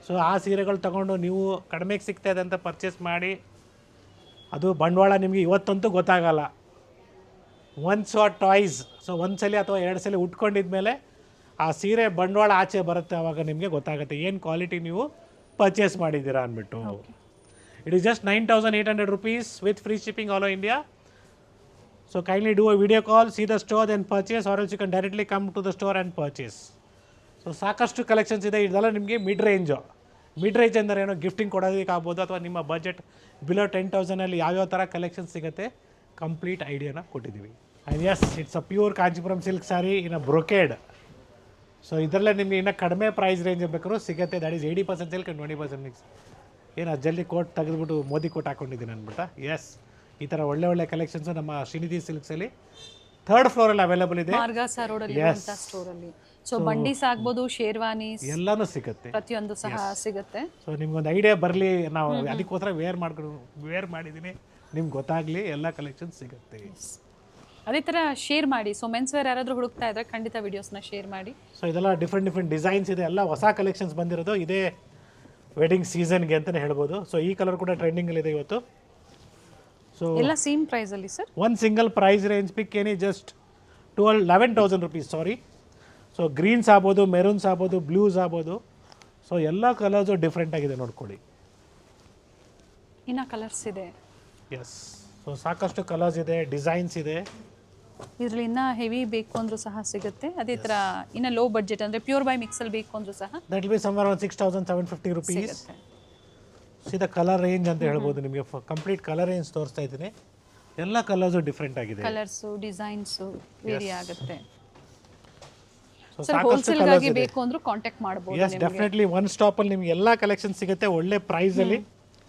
ಸೊ ಆ ಸೀರೆಗಳು ತೊಗೊಂಡು ನೀವು ಕಡಿಮೆಗೆ ಸಿಗ್ತಾ ಇದೆ ಅಂತ ಪರ್ಚೇಸ್ ಮಾಡಿ, ಅದು ಬಂಡವಾಳ ನಿಮಗೆ ಇವತ್ತಂತೂ ಗೊತ್ತಾಗಲ್ಲ. ಒನ್ಸ್ ಆರ್ ಟಾಯ್ಸ್, ಸೊ ಒಂದು ಸಲ ಅಥವಾ 2 ಸಲ ಉಟ್ಕೊಂಡಿದ್ಮೇಲೆ ಆ ಸೀರೆ ಬಂಡವಾಳ ಆಚೆ ಬರುತ್ತೆ, ಆವಾಗ ನಿಮಗೆ ಗೊತ್ತಾಗುತ್ತೆ ಏನು ಕ್ವಾಲಿಟಿ ನೀವು ಪರ್ಚೇಸ್ ಮಾಡಿದ್ದೀರಾ ಅಂದ್ಬಿಟ್ಟು. It is just 9,800 rupees with free shipping all over India. So kindly do a video call, see the store, then purchase, or else you can directly come to the store and purchase. So ಸಾಕಷ್ಟು collections ಇದೆ. ಇದೆಲ್ಲ ನಿಮಗೆ mid range. Mid range ಅಂದರೆ ಏನೋ gifting ಕೊಡೋದಕ್ಕೆ ಆಗ್ಬೋದು, ಅಥವಾ ನಿಮ್ಮ ಬಜೆಟ್ ಬಿಲೋ 10,000 ಯಾವ್ಯಾವ ಥರ ಕಲೆಕ್ಷನ್ ಸಿಗುತ್ತೆ ಕಂಪ್ಲೀಟ್ ಐಡಿಯಾನ ಕೊಟ್ಟಿದ್ದೀವಿ. And yes, it's a pure Kanchipuram silk sari in a brocade. So ಇದರಲ್ಲೇ ನಿಮಗೆ ಇನ್ನೂ ಕಡಿಮೆ ಪ್ರೈಸ್ ರೇಂಜ್ ಬೇಕಾದ್ರೂ ಸಿಗುತ್ತೆ. That is 80% sale 20% mix. ಏನು ಅಜ್ಜಲ್ಲಿ ಕೋಟ್ ತೆಗೆದುಬಿಟ್ಟು ಮೋದಿ ಕೋಟ್ ಹಾಕೊಂಡಿದ್ದೀನಿ ಅಂದ್ಬಿಟ್ಟು. ಎಸ್, ಈ ಥರ ಒಳ್ಳೆ ಕಲೆಕ್ಷನ್ಸು ನಮ್ಮ ಶ್ರೀನಿಧಿ ಸಿಲ್ಕ್ಸಲ್ಲಿ 3rd ಫ್ಲೋರಲ್ಲಿ ಅವೈಲೇಬಲ್ ಇದೆ. ಮಾರ್ಗಾಸ ರೋಡಲ್ಲಿ ಇರುವಂಥ ಸ್ಟೋರಲ್ಲಿ. ಸೊ ಬಂಡೀಸ್ ಆಗ್ಬೋದು, ಶೇರ್ವಾನೀಸ್ ಎಲ್ಲನೂ ಸಿಗುತ್ತೆ, ಪ್ರತಿಯೊಂದು ಸಹ ಸಿಗುತ್ತೆ. ಸೊ ನಿಮ್ಗೊಂದು ಐಡಿಯಾ ಬರಲಿ, ನಾವು ಅದಕ್ಕೋಸ್ಕರ ವೇರ್ ಮಾಡಿದ್ದೀನಿ, ನಿಮ್ಗೆ ಗೊತ್ತಾಗಲಿ, ಎಲ್ಲ ಕಲೆಕ್ಷನ್ ಸಿಗುತ್ತೆ. ಅದೇ ಥರ ಶೇರ್ ಮಾಡಿ. ಸೊ ಮೆನ್ಸ್ ವೇರ್ ಯಾರಾದರೂ ಹುಡುಕ್ತಾ ಇದ್ರೆ ಖಂಡಿತ ವಿಡಿಯೋಸ್ನ ಶೇರ್ ಮಾಡಿ. ಸೊ ಇದೆಲ್ಲ ಡಿಫ್ರೆಂಟ್ ಡಿಸೈನ್ಸ್ ಇದೆ, ಎಲ್ಲ ಹೊಸ ಕಲೆಕ್ಷನ್ಸ್ ಬಂದಿರೋದು ಇದೇ ವೆಡ್ಡಿಂಗ್ ಸೀಸನ್ಗೆ ಅಂತಲೇ ಹೇಳ್ಬೋದು. ಸೊ ಈ ಕಲರ್ ಕೂಡ ಟ್ರೆಂಡಿಂಗಲ್ಲಿದೆ ಇವತ್ತು. ಸೊ ಎಲ್ಲ ಸೇಮ್ ಪ್ರೈಸಲ್ಲಿ ಸರ್. ಒಂದು ಸಿಂಗಲ್ ಪ್ರೈಸ್ ರೇಂಜ್ ಪಿಕ್ ಏನಿ ಜಸ್ಟ್ 11,000 rupees, ಸಾರಿ. ಸೊ ಗ್ರೀನ್ಸ್ ಆಗ್ಬೋದು, ಮೆರೂನ್ಸ್ ಆಗ್ಬೋದು, ಬ್ಲೂಸ್ ಆಗ್ಬೋದು. ಸೊ ಎಲ್ಲ ಕಲರ್ಸು ಡಿಫ್ರೆಂಟ್ ಆಗಿದೆ ನೋಡ್ಕೊಳ್ಳಿ. ಇನ್ನು ಕಲರ್ಸ್ ಇದೆ. ಎಸ್, ಸೊ ಸಾಕಷ್ಟು ಕಲರ್ಸ್ ಇದೆ, ಡಿಸೈನ್ಸ್ ಇದೆ. ಇದರಲ್ಲಿ ಇನ್ನೂ ಹೆವಿ ಬೇಕು ಅಂದರೂ ಸಹ ಸಿಗುತ್ತೆ. ಅದೇ ಥರ ಇನ್ನು ಲೋ ಬಡ್ಜೆಟ್ ಅಂದರೆ ಪ್ಯೂರ್ ಬೈ ಮಿಕ್ಸಲ್ಲಿ ಬೇಕು ಅಂದರೂ ಸಹ that will be somewhere around 6,750 rupees. ಸಿಗುತ್ತೆ. ಸೀದಾ ಕಲರ್ ರೇಂಜ್ ಅಂತ ಹೇಳ್ಬೋದು. ನಿಮಗೆ ಕಂಪ್ಲೀಟ್ ಕಲರ್ ರೇಂಜ್ ತೋರಿಸ್ತಾ ಇದ್ದೀನಿ. ಎಲ್ಲ ಕಲರ್ಸು ಡಿಫ್ರೆಂಟ್ ಆಗಿದೆ, ಕಲರ್ಸು ಡಿಸೈನ್ಸು ವೇರಿ ಆಗುತ್ತೆ. ಸೊ ಸರ್ ಹೋಲ್ಸೇಲ್ಗಾಗಿ ಬೇಕು ಅಂದರೂ ಕಾಂಟ್ಯಾಕ್ಟ್ ಮಾಡ್ಬೋದು. ಎಸ್, ಡೆಫಿನೆಟ್ಲಿ ಒನ್ ಸ್ಟಾಪಲ್ಲಿ ನಿಮ್ಗೆ ಎಲ್ಲ ಕಲೆಕ್ಷನ್ ಸಿಗುತ್ತೆ. ಒಳ್ಳೆ ಪ್ರೈಸಲ್ಲಿ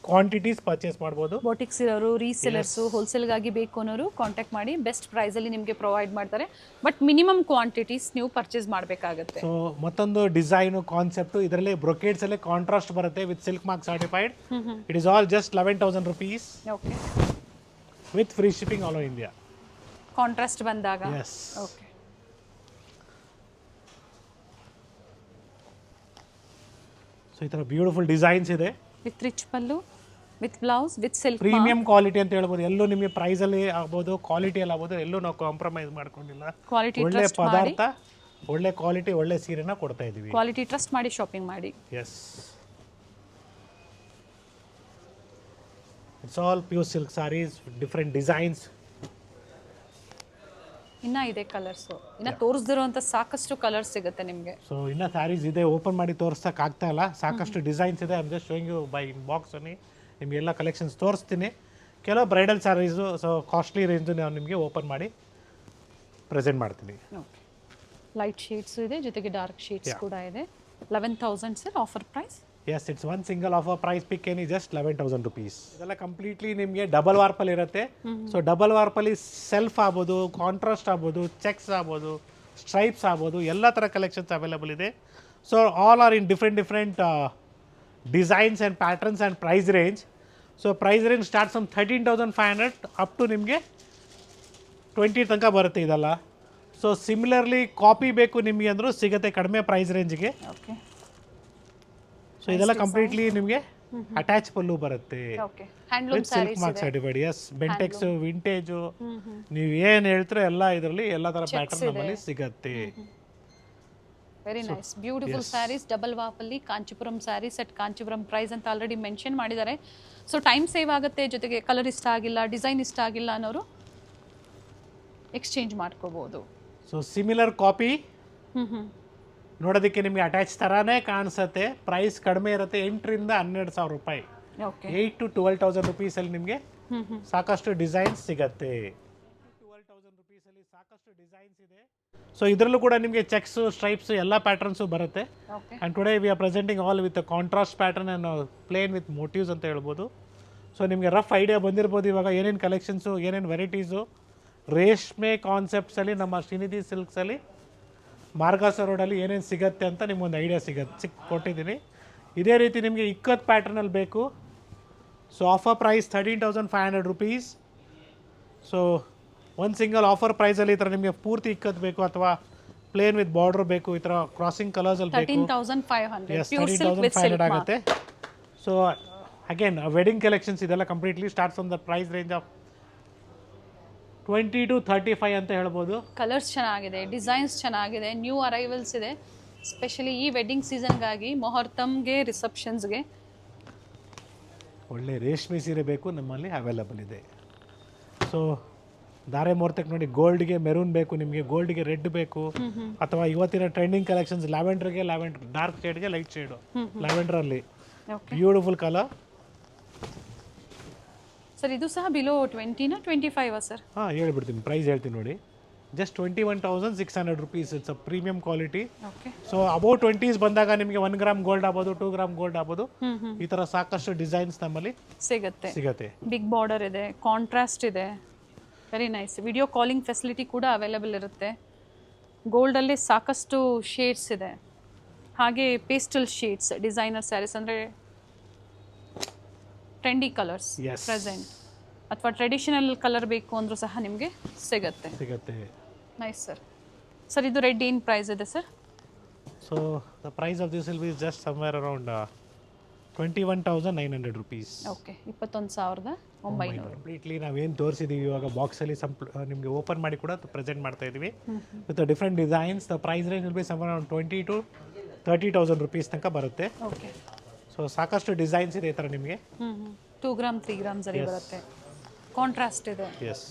ಕ್ವಾಂಟಿಟೀಸ್ ಪರ್ಚೇಸ್ ಮಾಡ್ಬೋದು. ಬೋಟಿಕ್ಸ್ ಇರೋರು, ರೀಸೆಲರ್ಸು, ಹೋಲ್ಸೇಲ್ಗಾಗಿ ಬೇಕು ಅನ್ನೋರು ಕಾಂಟ್ಯಾಕ್ಟ್ ಮಾಡಿ. ಬೆಸ್ಟ್ ಪ್ರೈಸಲ್ಲಿ ನಿಮಗೆ ಪ್ರೊವೈಡ್ ಮಾಡ್ತಾರೆ. ಬಟ್ ಮಿನಿಮಮ್ ಕ್ವಾಂಟಿಟೀಸ್ ನೀವು ಪರ್ಚೇಸ್ ಮಾಡಬೇಕಾಗುತ್ತೆ. ಸೊ ಮತ್ತೊಂದು ಡಿಸೈನು ಕಾನ್ಸೆಪ್ಟು ಇದರಲ್ಲಿ ಬ್ರೊಕೇಡ್ಸಲ್ಲೇ ಕಾಂಟ್ರಾಸ್ಟ್ ಬರುತ್ತೆ with silk mark certified. It is all just 11,000 rupees okay, with free shipping all over India. Contrast ಬಂದಾಗ. Yes, okay. ಸೊ ಈ ಥರ ಬ್ಯೂಟಿಫುಲ್ ಡಿಸೈನ್ಸ್ ಇದೆ, with rich pallu, with blouse, with silk. Premium quality ಅಂತ ಹೇಳ್ಬೋದು. ಎಲ್ಲೂ ನಿಮಗೆ ಪ್ರೈಸಲ್ಲಿ ಆಗ್ಬೋದು, ಕ್ವಾಲಿಟಿಯಲ್ಲಿ ಆಗ್ಬೋದು, ಎಲ್ಲೂ ನಾವು ಕಾಂಪ್ರಮೈಸ್ ಮಾಡ್ಕೊಂಡಿಲ್ಲ. ಕ್ವಾಲಿಟಿ ಒಳ್ಳೆ ಪದಾರ್ಥ, ಒಳ್ಳೆ ಕ್ವಾಲಿಟಿ, ಒಳ್ಳೆ ಸೀರೆನ ಕೊಡ್ತಾ ಇದ್ದೀವಿ. ಕ್ವಾಲಿಟಿ ಟ್ರಸ್ಟ್ ಮಾಡಿ ಶಾಪಿಂಗ್ ಮಾಡಿ. Yes, it's all pure silk saris, different designs. ಇನ್ನ ಇದೆ ಕಲರ್ಸು, ಇನ್ನ ತೋರಿಸ್ದಿರುವಂಥ ಸಾಕಷ್ಟು ಕಲರ್ಸ್ ಸಿಗುತ್ತೆ ನಿಮಗೆ. ಸೊ ಇನ್ನೂ ಸ್ಯಾರೀಸ್ ಇದೆ, ಓಪನ್ ಮಾಡಿ ತೋರಿಸೋಕೆ ಆಗ್ತಾ ಇಲ್ಲ. ಸಾಕಷ್ಟು ಡಿಸೈನ್ಸ್ ಇದೆ. I'm just showing you by in box ಅನ್ನಿ ನಿಮಗೆಲ್ಲ ಕಲೆಕ್ಷನ್ಸ್ ತೋರಿಸ್ತೀನಿ. ಕೆಲವು bridal saris, so costly range ನಾನು ನಿಮಗೆ ಓಪನ್ ಮಾಡಿ ಪ್ರೆಸೆಂಟ್ ಮಾಡ್ತೀನಿ. ಓಕೆ, ಲೈಟ್ ಶೇಡ್ಸ್ ಇದೆ, ಜೊತೆಗೆ ಡಾರ್ಕ್ ಶೇಡ್ಸ್ ಕೂಡ ಇದೆ. 11,000 sir offer price. Yes, it's one single offer price pick any just 11,000 rupees. ಇದೆಲ್ಲ ಕಂಪ್ಲೀಟ್ಲಿ ನಿಮಗೆ ಡಬಲ್ ವಾರ್ಪಲ್ಲಿ ಇರುತ್ತೆ. ಸೊ ಡಬಲ್ ವಾರ್ಪಲ್ಲಿ ಸೆಲ್ಫ್ ಆಗ್ಬೋದು, ಕಾಂಟ್ರಾಸ್ಟ್ ಆಗ್ಬೋದು, ಚೆಕ್ಸ್ ಆಗ್ಬೋದು, ಸ್ಟ್ರೈಪ್ಸ್ ಆಗ್ಬೋದು, ಎಲ್ಲ ಥರ ಕಲೆಕ್ಷನ್ಸ್ ಅವೈಲೇಬಲ್ ಇದೆ. So all are in different designs and patterns and price range. So price range starts from 13,500 up to ನಿಮಗೆ 20 ತನಕ ಬರುತ್ತೆ ಇದೆಲ್ಲ. ಸೊ ಸಿಮಿಲರ್ಲಿ ಕಾಪಿ ಬೇಕು ನಿಮಗೆ ಅಂದರೂ ಸಿಗುತ್ತೆ ಕಡಿಮೆ ಪ್ರೈಸ್ ರೇಂಜ್ಗೆ. ಓಕೆ, ಸೊ ಇದೆಲ್ಲ ಕಂಪ್ಲೀಟ್ಲಿ ನಿಮಗೆ ಅಟ್ಯಾಚ್ ಪಲ್ಲು ಬರುತ್ತೆ okay. Handloom with silk mark certified. Yes, Bentex, vintage, ನೀವು ಏನು ಹೇಳ್ತೀರೋ ಎಲ್ಲ ಇದರಲ್ಲಿ ಎಲ್ಲ ಥರ ಪ್ಯಾಟರ್ನ್ ನಮ್ಮಲ್ಲಿ ಸಿಗುತ್ತೆ. Very nice, beautiful sarees. Double ವಾಪಲ್ಲಿ ಕಾಂಚಿಪುರಂ ಸ್ಯಾರೀಸ್ ಅಟ್ ಕಾಂಚಿಪುರಂ ಪ್ರೈಸ್ ಅಂತ ಆಲ್ರೆಡಿ ಮೆನ್ಷನ್ ಮಾಡಿದ್ದಾರೆ. ಸೊ ಟೈಮ್ ಸೇವ್ ಆಗುತ್ತೆ, ಜೊತೆಗೆ ಕಲರ್ ಇಷ್ಟ ಆಗಿಲ್ಲ, ಡಿಸೈನ್ ಇಷ್ಟ ಆಗಿಲ್ಲ ಅನ್ನೋರು ಎಕ್ಸ್ಚೇಂಜ್ ಮಾಡ್ಕೋಬೋದು. ಸೊ ಸಿಮಿಲರ್ ಕಾಪಿ ನೋಡೋದಕ್ಕೆ ನಿಮಗೆ ಅಟ್ಯಾಚ್ ಥರನೇ ಕಾಣಿಸುತ್ತೆ. ಪ್ರೈಸ್ ಕಡಿಮೆ ಇರುತ್ತೆ, 8,000 to 12,000 ರೂಪಾಯಿ. ಓಕೆ, 8,000 to 12,000 rupees ಅಲ್ಲಿ ನಿಮಗೆ ಸಾಕಷ್ಟು ಡಿಸೈನ್ಸ್ ಸಿಗುತ್ತೆ. 12,000 rupees ಅಲ್ಲಿ ಸಾಕಷ್ಟು ಡಿಸೈನ್ಸ್ ಇದೆ. ಸೊ ಇದರಲ್ಲೂ ಕೂಡ ನಿಮಗೆ ಚೆಕ್ಸ್, ಸ್ಟ್ರೈಪ್ಸ್ ಎಲ್ಲ ಪ್ಯಾಟರ್ನ್ಸು ಬರುತ್ತೆ. Okay. And today we are presenting all with contrast pattern and plane with motives ಅಂತ ಹೇಳ್ಬೋದು. ಸೊ ನಿಮಗೆ ರಫ್ ಐಡಿಯಾ ಬಂದಿರ್ಬೋದು ಇವಾಗ ಏನೇನು ಕಲೆಕ್ಷನ್ಸು, ಏನೇನು ವೆರೈಟೀಸು. ರೇಷ್ಮೆ ಕಾನ್ಸೆಪ್ಟ್ಸಲ್ಲಿ ನಮ್ಮ ಶ್ರೀನಿಧಿ ಸಿಲ್ಕ್ಸಲ್ಲಿ ಮಾರ್ಗಾಸ ರೋಡಲ್ಲಿ ಏನೇನು ಸಿಗುತ್ತೆ ಅಂತ ನಿಮ್ಗೊಂದು ಐಡಿಯಾ ಕೊಟ್ಟಿದ್ದೀನಿ. ಇದೇ ರೀತಿ ನಿಮಗೆ ಇಕ್ಕತ್ ಪ್ಯಾಟರ್ನಲ್ಲಿ ಬೇಕು. So offer price 13,500 rupees. So ಒಂದು ಸಿಂಗಲ್ ಆಫರ್ ಪ್ರೈಸಲ್ಲಿ ಈ ಥರ ನಿಮಗೆ ಪೂರ್ತಿ ಇಕ್ಕತ್ ಬೇಕು ಅಥವಾ ಪ್ಲೇನ್ ವಿತ್ ಬಾರ್ಡರ್ ಬೇಕು, ಈ ಥರ ಕ್ರಾಸಿಂಗ್ ಕಲರ್ಸಲ್ಲಿ ಬೇಕು. 13,500 ಎಸ್, 13,500 ಆಗುತ್ತೆ. ಸೊ ಅಗೇನ್ ವೆಡ್ಡಿಂಗ್ ಕಲೆಕ್ಷನ್ಸ್ ಇದೆಲ್ಲ completely start from the price range of 20 to 35 ಅಂತ ಹೇಳ್ಬೋದು. ಕಲರ್ಸ್ ಚೆನ್ನಾಗಿದೆ, ಡಿಸೈನ್ಸ್ ಚೆನ್ನಾಗಿದೆ, ನ್ಯೂ ಅರೈವಲ್ಸ್ ಇದೆ. ಸ್ಪೆಷಲಿ ಈ ವೆಡ್ಡಿಂಗ್ ಸೀಸನ್ಗಾಗಿ, ಮುಹೂರ್ತಮ್ಗೆ, ರಿಸೆಪ್ಷನ್ಸ್ಗೆ ಒಳ್ಳೆ ರೇಷ್ಮೆ ಸೀರೆ ಬೇಕು ನಮ್ಮಲ್ಲಿ ಅವೈಲಬಲ್ ಇದೆ. ಸೊ ಧಾರೆ ಮುಹೂರ್ತಕ್ಕೆ ನೋಡಿ, ಗೋಲ್ಡ್ಗೆ ಮೆರೂನ್ ಬೇಕು ನಿಮಗೆ, ಗೋಲ್ಡ್ಗೆ ರೆಡ್ ಬೇಕು, ಅಥವಾ ಇವತ್ತಿನ ಟ್ರೆಂಡಿಂಗ್ ಕಲೆಕ್ಷನ್ಸ್ ಲ್ಯಾವೆಂಡರ್ಗೆ ಲ್ಯಾವೆಂಡರ್, ಡಾರ್ಕ್ ಶೇಡ್ಗೆ ಲೈಟ್ ಶೇಡು, ಲ್ಯಾವೆಂಡರಲ್ಲಿ ಬ್ಯೂಟಿಫುಲ್ ಕಲರ್. ಸರ್ ಇದು ಸಹ ಬಿಲೋ 20 ನಾ 25 ಸರ್? ಹಾಂ, ಹೇಳ್ಬಿಡ್ತೀನಿ, ಪ್ರೈಸ್ ಹೇಳ್ತೀನಿ ನೋಡಿ. Just 21,600 rupees. It's a premium quality. Okay. So above 20s ಬಂದಾಗ ನಿಮಗೆ 1 ಗ್ರಾಮ್ ಗೋಲ್ಡ್ ಆಗ್ಬೋದು, 2 ಗ್ರಾಮ್ ಗೋಲ್ಡ್ ಆಗ್ಬೋದು. ಈ ಥರ ಸಾಕಷ್ಟು ಡಿಸೈನ್ಸ್ ನಮ್ಮಲ್ಲಿ ಸಿಗತ್ತೆ. ಬಿಗ್ ಬಾರ್ಡರ್ ಇದೆ, ಕಾಂಟ್ರಾಸ್ಟ್ ಇದೆ, very nice. Video calling facility ಕೂಡ ಅವೈಲೇಬಲ್ ಇರುತ್ತೆ. ಗೋಲ್ಡಲ್ಲಿ ಸಾಕಷ್ಟು ಶೇಡ್ಸ್ ಇದೆ, ಹಾಗೆ ಪೇಸ್ಟಲ್ ಶೇಡ್ಸ್, ಡಿಸೈನರ್ ಸ್ಯಾರೀಸ್ ಅಂದರೆ ಟ್ರೆಂಡಿ ಕಲರ್ಸ್ ಪ್ರೆಸೆಂಟ್, ಅಥವಾ ಟ್ರೆಡಿಷನಲ್ ಕಲರ್ ಬೇಕು ಅಂದರೂ ಸಹ ನಿಮಗೆ ಸಿಗತ್ತೆ. Nice sir. ಸರ್ ಇದು ರೆಡ್ ಏನು ಪ್ರೈಸ್ ಇದೆ sir? So the price of this will be just somewhere around 21,900 rupees. Okay, 21,900. Completely ನಾವೇನು ತೋರಿಸಿದ್ದೀವಿ ಇವಾಗ ಬಾಕ್ಸಲ್ಲಿ ನಿಮಗೆ ಓಪನ್ ಮಾಡಿ ಕೂಡ ಪ್ರೆಸೆಂಟ್ ಮಾಡ್ತಾ ಇದ್ದೀವಿ with different designs. The price range will be somewhere around 20,000 to 30,000 rupees ತನಕ ಬರುತ್ತೆ. ಓಕೆ. ಸೊ ಸಾಕಷ್ಟು ಡಿಸೈನ್ಸ್ ಇದೆ ಈ ಥರ ನಿಮಗೆ. 2 ಗ್ರಾಮ್ 3 ಗ್ರಾಮ್ ಜರಿ ಬರುತ್ತೆ, ಕಾಂಟ್ರಾಸ್ಟ್ ಇದೆ. Yes,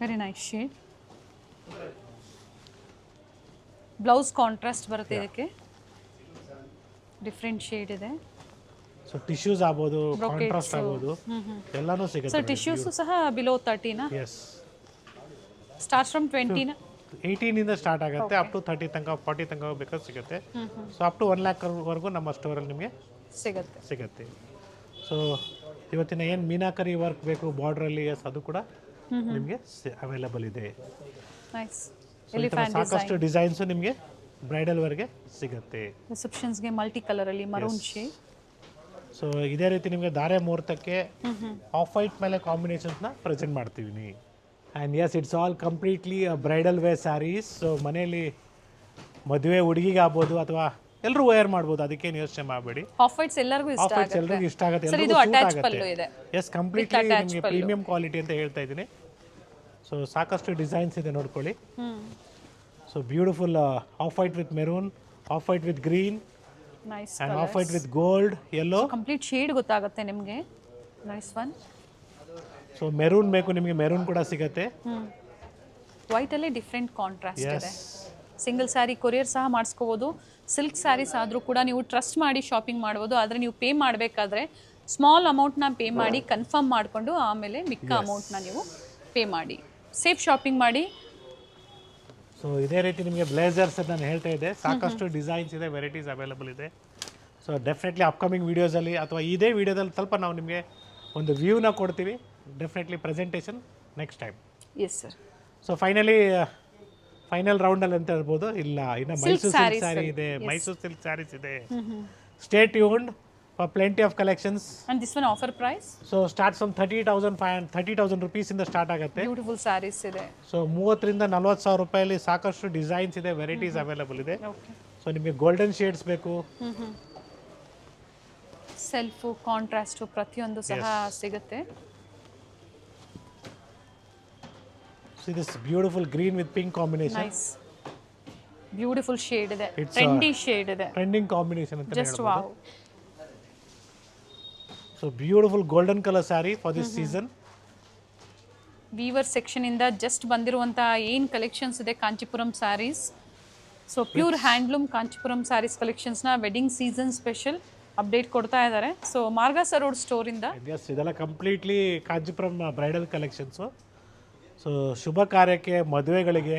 very nice shade. Blouse contrast ಬರುತ್ತೆ ಇದಕ್ಕೆ, ಡಿಫ್ರೆಂಟ್ ಶೇಡ್ ಇದೆ. ಸೊ ಟಿಶ್ಯೂಸ್ ಆಗ್ಬೋದು, ಕಾಂಟ್ರಾಸ್ಟ್ ಆಗ್ಬೋದು, ಎಲ್ಲಾನು ಸಿಗುತ್ತೆ. ಸರ್ ಟಿಶ್ಯೂಸ್ ಸಹ ಬಿಲೋ 30ನಾ? ಎಸ್, ಸ್ಟಾರ್ಟ್ ಫ್ರಮ್ 20ನಾ? 18 ಇಂದ ಸ್ಟಾರ್ಟ್ ಆಗುತ್ತೆ, ಅಪ್ ಟು 30 ತನಕ 40 ತನಕ ಬೇಕಾದ್ರೆ ಸಿಗುತ್ತೆ. ಸೊ ಅಪ್ ಟು 1 lakh ವರೆಗೂ ನಮ್ಮ ಸ್ಟೋರಲ್ಲಿ ನಿಮಗೆ ಸಿಗುತ್ತೆ. ಸೊ ಇವತ್ತಿನ ಏನು ಮೀನಾಕರಿ ವರ್ಕ್ ಬೇಕು ಬಾರ್ಡ್ರಲ್ಲಿ, ಎಸ್ ಅದು ಕೂಡ ನಿಮಗೆ ಅವೈಲೇಬಲ್ ಇದೆ. ನೈಸ್. ಸಾಕಷ್ಟು ಡಿಸೈನ್ಸು ನಿಮಗೆ ಬ್ರೈಡಲ್ ವರ್ಗೆ ಸಿಗುತ್ತೆ. ರಿಸೆಪ್ಷನ್ಸ್ಗೆ ಮಲ್ಟಿ ಕಲರಲ್ಲಿ ಮರೂನ್ ಶೇಡ್. ಸೊ ಇದೇ ರೀತಿ ನಿಮಗೆ ಧಾರೆ ಮುಹೂರ್ತಕ್ಕೆ ಆಫ್ ವೈಟ್ ಮೇಲೆ ಕಾಂಬಿನೇಷನ್ಸ್ನ ಪ್ರೆಸೆಂಟ್ ಮಾಡ್ತೀವಿ. And yes, it's all completely bridal wear saris. So ಮನೆಯಲ್ಲಿ ಮದುವೆ ಹುಡುಗಿಗೆ ಆಗ್ಬೋದು ಅಥವಾ ಎಲ್ಲರೂ ವೇರ್ ಮಾಡ್ಬೋದು, ಅದಕ್ಕೇನು ಯೋಚನೆ ಮಾಡಬೇಡಿ. ಆಫ್ ವೈಟ್ಸ್ ಎಲ್ಲರಿಗೂ ಇಷ್ಟ ಆಗುತ್ತೆ. ಎಲ್ಲರಿಗೂ ಸೂಟ್ ಆಗುತ್ತೆ. ಎಸ್, ಕಂಪ್ಲೀಟ್ಲಿ ನಿಮಗೆ ಪ್ರೀಮಿಯಂ ಕ್ವಾಲಿಟಿ ಅಂತ ಹೇಳ್ತಾ ಇದ್ದೀನಿ. ಸೊ ಸಾಕಷ್ಟು ಡಿಸೈನ್ಸ್ ಇದೆ ನೋಡ್ಕೊಳ್ಳಿ. So beautiful of white with maroon, of white with green, nice, and of white with gold, yellow. Complete shade ಗೊತ್ತಾಗುತ್ತೆ ನಿಮಗೆ. Nice one. ಸೊ ಮೆರೂನ್ ಬೇಕು ನಿಮಗೆ, ಮೆರೂನ್ ಕೂಡ ಸಿಗುತ್ತೆ. ವೈಟ್ ಅಲ್ಲಿ ಡಿಫ್ರೆಂಟ್ ಕಾಂಟ್ರಾಸ್ಟ್ ಇದೆ. ಸಿಂಗಲ್ ಸ್ಯಾರಿ ಕೊರಿಯರ್ ಸಹ ಮಾಡಿಸ್ಕೋಬೋದು. ಸಿಲ್ಕ್ ಸ್ಯಾರೀಸ್ ಆದರೂ ಕೂಡ ನೀವು ಟ್ರಸ್ಟ್ ಮಾಡಿ ಶಾಪಿಂಗ್ ಮಾಡ್ಬೋದು. ಆದರೆ ನೀವು ಪೇ ಮಾಡಬೇಕಾದ್ರೆ ಸ್ಮಾಲ್ ಅಮೌಂಟ್ನ ಪೇ ಮಾಡಿ ಕನ್ಫರ್ಮ್ ಮಾಡಿಕೊಂಡು ಆಮೇಲೆ ಮಿಕ್ಕ ಅಮೌಂಟ್ನ ನೀವು ಪೇ ಮಾಡಿ ಸೇಫ್ ಶಾಪಿಂಗ್ ಮಾಡಿ. ಸೊ ಇದೇ ರೀತಿ ನಿಮಗೆ ಬ್ಲೇಸರ್ಸ್ ನಾನು ಹೇಳ್ತಾ ಇದ್ದೆ, ಸಾಕಷ್ಟು ಡಿಸೈನ್ಸ್ ಇದೆ, ವೆರೈಟೀಸ್ ಅವೈಲೇಬಲ್ ಇದೆ. ಸೊ ಡೆಫಿನೆಟ್ಲಿ ಅಪ್ಕಮಿಂಗ್ ವೀಡಿಯೋಸಲ್ಲಿ ಅಥವಾ ಇದೇ ವೀಡಿಯೋದಲ್ಲಿ ಸ್ವಲ್ಪ ನಾವು ನಿಮಗೆ ಒಂದು ವ್ಯೂನ ಕೊಡ್ತೀವಿ. Definitely presentation next time. Yes sir. So final ರೌಂಡಲ್ಲಿ ಅಂತ ಹೇಳ್ಬೋದು. ಇಲ್ಲ, ಇನ್ನು ಮೈಸೂರು ಸಿಲ್ಕ್ ಸ್ಯಾರಿ ಇದೆ, ಮೈಸೂರು ಸಿಲ್ಕ್ ಸ್ಯಾರೀಸ್ ಇದೆ. Stay tuned for plenty of collections. And this one offer price so start from 30,000 rupees ಇಂದ ಸ್ಟಾರ್ಟ್ ಆಗುತ್ತೆ. ಬ್ಯೂಟಿಫುಲ್ ಸ್ಯಾರೀಸ್ ಇದೆ. ಸೊ 30,000 to 40,000 ರೂಪಾಯಲ್ಲಿ ಸಾಕಷ್ಟು ಡಿಸೈನ್ಸ್ ಇದೆ, ವೆರೈಟೀಸ್ ಅವೈಲೇಬಲ್ ಇದೆ. ಸೊ ನಿಮಗೆ ಗೋಲ್ಡನ್ ಶೇಡ್ಸ್ ಬೇಕು, ಸೆಲ್ಫು, ಕಾಂಟ್ರಾಸ್ಟು ಪ್ರತಿಯೊಂದು ಸಹ ಸಿಗುತ್ತೆ. See this beautiful green with pink combination. Nice. Beautiful shade ಇದೆ. Trendy shade ಇದೆ. Trending combination ಅಂತ Just wow. So beautiful golden color saree for this season. Weaver section ಇಂದ just ಬಂದಿರುವಂತ ಏನು ಕಲೆಕ್ಷನ್ಸ್ ಇದೆ Kanchipuram sarees. So pure handloom Kanchipuram sarees ಕಲೆಕ್ಷನ್ಸ್ನ wedding season special update ಕೊಡ್ತಾ ಇದ್ದಾರೆ. ಸೊ ಮಾರ್ಗಾಸ ರೋಡ್ ಸ್ಟೋರಿಂದ ಇದೆಲ್ಲ completely Kanchipuram bridal collections. So ಶುಭ ಕಾರ್ಯಕ್ಕೆ, ಮದುವೆಗಳಿಗೆ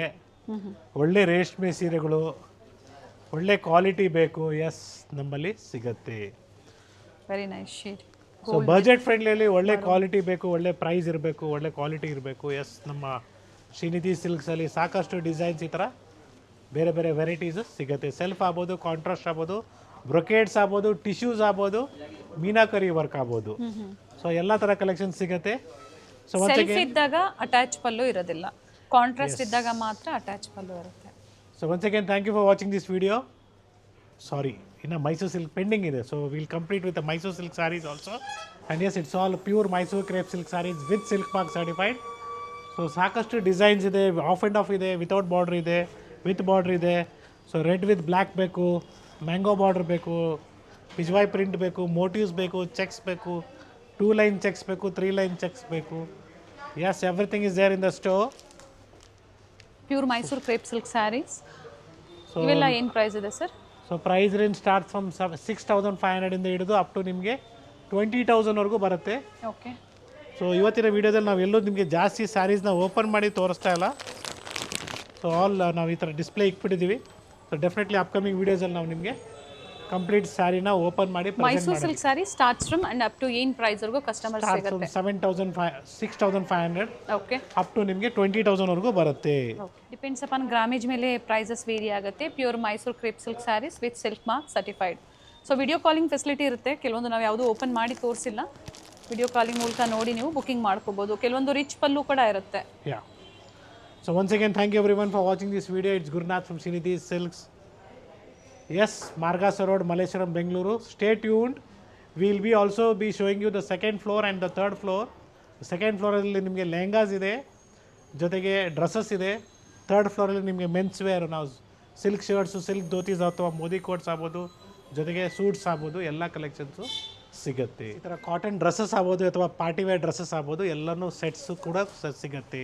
ಒಳ್ಳೆ ರೇಷ್ಮೆ ಸೀರೆಗಳು, ಒಳ್ಳೆ ಕ್ವಾಲಿಟಿ ಬೇಕು, ಎಸ್ ನಮ್ಮಲ್ಲಿ ಸಿಗತ್ತೆ. Very nice shade. So budget ಫ್ರೆಂಡ್ಲಿಯಲ್ಲಿ ಒಳ್ಳೆ ಕ್ವಾಲಿಟಿ ಬೇಕು, ಒಳ್ಳೆ ಪ್ರೈಸ್ ಇರಬೇಕು, ಒಳ್ಳೆ ಕ್ವಾಲಿಟಿ ಇರಬೇಕು. ಎಸ್, ನಮ್ಮ ಶ್ರೀನಿಧಿ ಸಿಲ್ಕ್ಸಲ್ಲಿ ಸಾಕಷ್ಟು ಡಿಸೈನ್ಸ್ ಈ ಥರ ಬೇರೆ ಬೇರೆ ವೆರೈಟೀಸ್ ಸಿಗುತ್ತೆ. ಸೆಲ್ಫ್ ಆಗ್ಬೋದು, ಕಾಂಟ್ರಾಸ್ಟ್ ಆಗ್ಬೋದು, ಬ್ರೊಕೇಡ್ಸ್ ಆಗ್ಬೋದು, ಟಿಶ್ಯೂಸ್ ಆಗ್ಬೋದು, ಮೀನಾಕರಿ ವರ್ಕ್ ಆಗ್ಬೋದು. ಸೊ ಎಲ್ಲ ಥರ ಕಲೆಕ್ಷನ್ ಸಿಗುತ್ತೆ. ಸೊ ಸೆಲ್ಫ್ ಇದ್ದಾಗ ಅಟ್ಯಾಚ್ ಪಲ್ಲು ಇರೋದಿಲ್ಲ, ಕಾಂಟ್ರಾಸ್ಟ್ ಇದ್ದಾಗ ಮಾತ್ರ ಅಟ್ಯಾಚ್ ಪಲ್ಲು ಇರುತ್ತೆ. So once again thank you for watching this video. Sorry, ಇನ್ನು ಮೈಸೂರು ಸಿಲ್ಕ್ ಪೆಂಡಿಂಗ್ ಇದೆ. So will complete with Mysore silk sarees also. And yes, it's all pure Mysore crepe silk saris with silk mark certified. So ಸಾಕಷ್ಟು designs ಇದೆ, off and off ಇದೆ, without border ಇದೆ, with border ಇದೆ. So red with black ಬೇಕು, mango border ಬೇಕು, pichwai print ಬೇಕು, motifs ಬೇಕು, checks ಬೇಕು, 2 line ಚೆಕ್ಸ್ ಬೇಕು, 3 line ಚೆಕ್ಸ್ ಬೇಕು. Yes, everything is there in the store. Pure Mysore crepe silk saris. ಇವೆಲ್ಲ ಏನು ಪ್ರೈಸ್ ಇದೆ sir? So price range start from 6,500 ಇಂದ ಹಿಡಿದು ಅಪ್ ಟು ನಿಮಗೆ 20,000 ವರೆಗೂ ಬರುತ್ತೆ. ಓಕೆ. ಸೊ ಇವತ್ತಿನ ವೀಡಿಯೋದಲ್ಲಿ ನಾವು ಎಲ್ಲೂ ನಿಮಗೆ ಜಾಸ್ತಿ ಸ್ಯಾರೀಸ್ನ ಓಪನ್ ಮಾಡಿ ತೋರಿಸ್ತಾ ಇಲ್ಲ. ಸೊ ಆಲ್ ನಾವು ಈ ಥರ ಡಿಸ್ಪ್ಲೇ ಇಟ್ಬಿಟ್ಟಿದ್ದೀವಿ. ಸೊ ಡೆಫಿನೆಟ್ಲಿ ಅಪ್ಕಮಿಂಗ್ ವೀಡಿಯೋಸಲ್ಲಿ ನಾವು ನಿಮಗೆ ಕಂಪ್ಲೀಟ್ ಸ್ಯಾರಿನ ಓಪನ್ ಮಾಡಿ Mysore silk sari starts from and up to ಏನು ಪ್ರೈಸ್ವರೆಗೂ ಕಸ್ಟಮರ್ ಸಿಗುತ್ತೆ? 6,500 ಓಕೆ, ಅಪ್ ಟು ನಿಮಗೆ 20,000ವರೆಗೂ ಬರುತ್ತೆ. ಡಿಪೆಂಡ್ಸ್ ಅಪಾನ್ ಗ್ರಾಮೇಜ್ ಮೇಲೆ ಪ್ರೈಸಸ್ ವೇರಿ ಆಗುತ್ತೆ. Pure Mysore crepe silk saris with silk mark certified. So video calling facility ಇರುತ್ತೆ. ಕೆಲವೊಂದು ನಾವು ಯಾವುದೂ ಓಪನ್ ಮಾಡಿ ತೋರಿಸಿಲ್ಲ, ವಿಡಿಯೋ ಕಾಲಿಂಗ್ ಮೂಲಕ ನೋಡಿ ನೀವು ಬುಕಿಂಗ್ ಮಾಡ್ಕೋಬೋದು. ಕೆಲವೊಂದು ರಿಚ್ ಪಲ್ಲು ಕೂಡ ಇರುತ್ತೆ. Yeah. So once again, thank you everyone for watching this video. It's Gurnath from Srinidhi Silks. Yes, Margasa Road, Malleshwaram, Bengaluru. Stay tuned. We'll be also be showing you the second floor and the third floor. The second floor ಅಲ್ಲಿ ನಿಮಗೆ ಲೆಹಂಗಾಸ್ ಇದೆ, ಜೊತೆಗೆ dresses ಇದೆ. Third ಫ್ಲೋರಲ್ಲಿ ನಿಮಗೆ men's wear, ನಾವು silk shirts, silk dhotis ಅಥವಾ Modi quotes ಆಗ್ಬೋದು, ಜೊತೆಗೆ ಸೂಟ್ಸ್ ಆಗ್ಬೋದು, ಎಲ್ಲ ಕಲೆಕ್ಷನ್ಸು ಸಿಗುತ್ತೆ. ಈ ಥರ ಕಾಟನ್ ಡ್ರೆಸ್ಸಸ್ ಆಗ್ಬೋದು ಅಥವಾ ಪಾರ್ಟಿ ವೇರ್ ಡ್ರೆಸ್ಸಸ್ ಆಗ್ಬೋದು, ಎಲ್ಲನೂ ಸೆಟ್ಸು ಕೂಡ ಸಿಗುತ್ತೆ.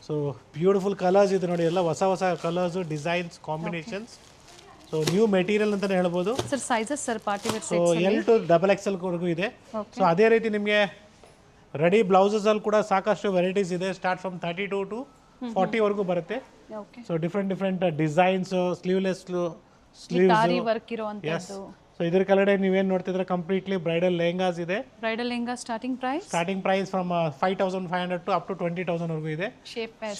ಸೊ ಬ್ಯೂಟಿಫುಲ್ ಕಲರ್ಸ್ ಇದೆ ನೋಡಿ, ಎಲ್ಲ ಹೊಸ ಹೊಸ colours, designs, combinations. So new material ಅಂತಲೇ ಹೇಳ್ಬೋದು. Sir sizes sir party wear so L to XXL ವರೆಗೂ ಇದೆ. ಸೊ ಅದೇ ರೀತಿ ನಿಮಗೆ ರೆಡಿ ಬ್ಲೌಸಸಲ್ಲಿ ಕೂಡ ಸಾಕಷ್ಟು ವೆರೈಟೀಸ್ ಇದೆ. ಸ್ಟಾರ್ಟ್ ಫ್ರಮ್ 32 to 40ವರೆಗೂ ಬರುತ್ತೆ. Okay, so different designs, sleeveless aari work ಇರುವಂತದ್ದು. ಸೊ ಇದ್ರ ಕೆಳಗಡೆ ನೀವೇನು ನೋಡ್ತಿದ್ರೆ ಕಂಪ್ಲೀಟ್ಲಿ ಬ್ರೈಡಲ್ ಲೆಹಂಗಾಸ್ ಇದೆ. Bridal lehenga starting price from 5,500 to up to 20,000ವರೆಗೂ ಇದೆ.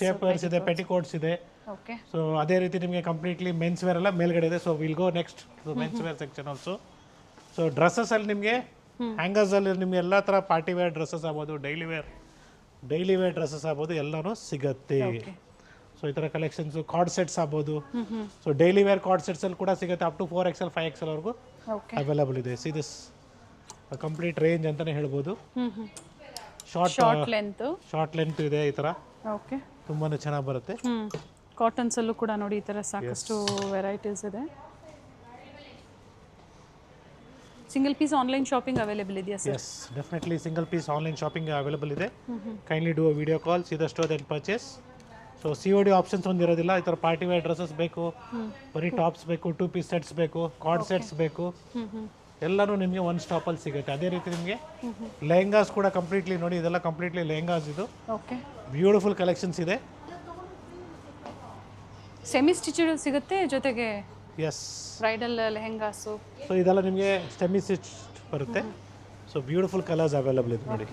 ಶೇಪರ್ಸ್ ಇದೆ, ಪೆಟಿಕೋಟ್ಸ್ ಇದೆ. ಓಕೆ, ಸೊ ಅದೇ ರೀತಿ ನಿಮಗೆ ಕಂಪ್ಲೀಟ್ಲಿ ಮೆನ್ಸ್ ವೇರ್ ಎಲ್ಲ ಮೇಲ್ಗಡೆ ಇದೆ. So will go next men's wear section also. So dresses ಅಲ್ಲಿ ನಿಮಗೆ ಹ್ಯಾಂಗರ್ಸ್ ಅಲ್ಲಿ ನಿಮಗೆ ಎಲ್ಲ ಥರ ಪಾರ್ಟಿ ವೇರ್ ಡ್ರೆಸ್ಸಸ್ ಆಗ್ಬೋದು, ಡೈಲಿ ವೇರ್ ಡ್ರೆಸ್ಸಸ್ ಆಗ್ಬೋದು, ಎಲ್ಲನೂ ಸಿಗುತ್ತೆ. ಸೊ ಈ ಥರ ಕಲೆಕ್ಷನ್ಸು, ಕಾರ್ಡ್ ಸೆಟ್ಸ್ ಆಗ್ಬೋದು. So daily wear card sets ಅಲ್ಲಿ ಕೂಡ ಸಿಗುತ್ತೆ. ಅಪ್ ಟು 4XL 5XL ವರೆಗೂ ಅವೈಲಬಲ್ ಇದೆ. ಸಿ ದಿಸ್ ಕಂಪ್ಲೀಟ್ ರೇಂಜ್ ಅಂತಾನೆ ಹೇಳ್ಬೋದು. ಶಾರ್ಟ್ ಲೆಂತ್ ಇದೆ. ಈ ಥರ ಓಕೆ, ತುಂಬಾನೇ ಚೆನ್ನಾಗಿ ಬರುತ್ತೆ. ಕಾಟನ್ಸ್ ಅಲ್ಲೂ ಕೂಡ ನೋಡಿ ಈ ಥರ ಸಾಕಷ್ಟು ವೆರೈಟೀಸ್ ಇದೆ. Single piece online shopping available ಇದೆಯಾ sir? Yes, definitely single piece online shopping available ಇದೆ. Kindly do a video call, see the store then purchase. So COD options ಒಂದಿರೋದಿಲ್ಲ. ಈ ಥರ ಪಾರ್ಟಿ ವೇರ್ ಡ್ರೆಸ್ಸಸ್ ಬೇಕು, ಬರೀ ಟಾಪ್ಸ್ ಬೇಕು, 2 piece sets ಬೇಕು, card sets ಬೇಕು, ಎಲ್ಲನೂ ನಿಮಗೆ ಒನ್ ಸ್ಟಾಪಲ್ಲಿ ಸಿಗುತ್ತೆ. ಅದೇ ರೀತಿ ನಿಮಗೆ ಲೆಹಂಗಾಸ್ ಕೂಡ ಕಂಪ್ಲೀಟ್ಲಿ ನೋಡಿ, ಇದೆಲ್ಲ ಕಂಪ್ಲೀಟ್ಲಿ ಲೆಹಂಗಾಸ್. ಇದು ಓಕೆ, ಬ್ಯೂಟಿಫುಲ್ ಕಲೆಕ್ಷನ್ಸ್ ಇದೆ. ಸೆಮಿ ಸ್ಟಿಚ್ಡ್ ಸಿಗುತ್ತೆ, ಜೊತೆಗೆ ಎಸ್ ಬ್ರೈಡಲ್ ಲೆಹಂಗಾಸು. ಸೊ ಇದೆಲ್ಲ ನಿಮಗೆ ಸೆಮಿ ಸ್ಟಿಚ್ ಬರುತ್ತೆ. ಸೊ ಬ್ಯೂಟಿಫುಲ್ ಕಲರ್ಸ್ ಅವೈಲಬಲ್ ಇದೆ ನೋಡಿ.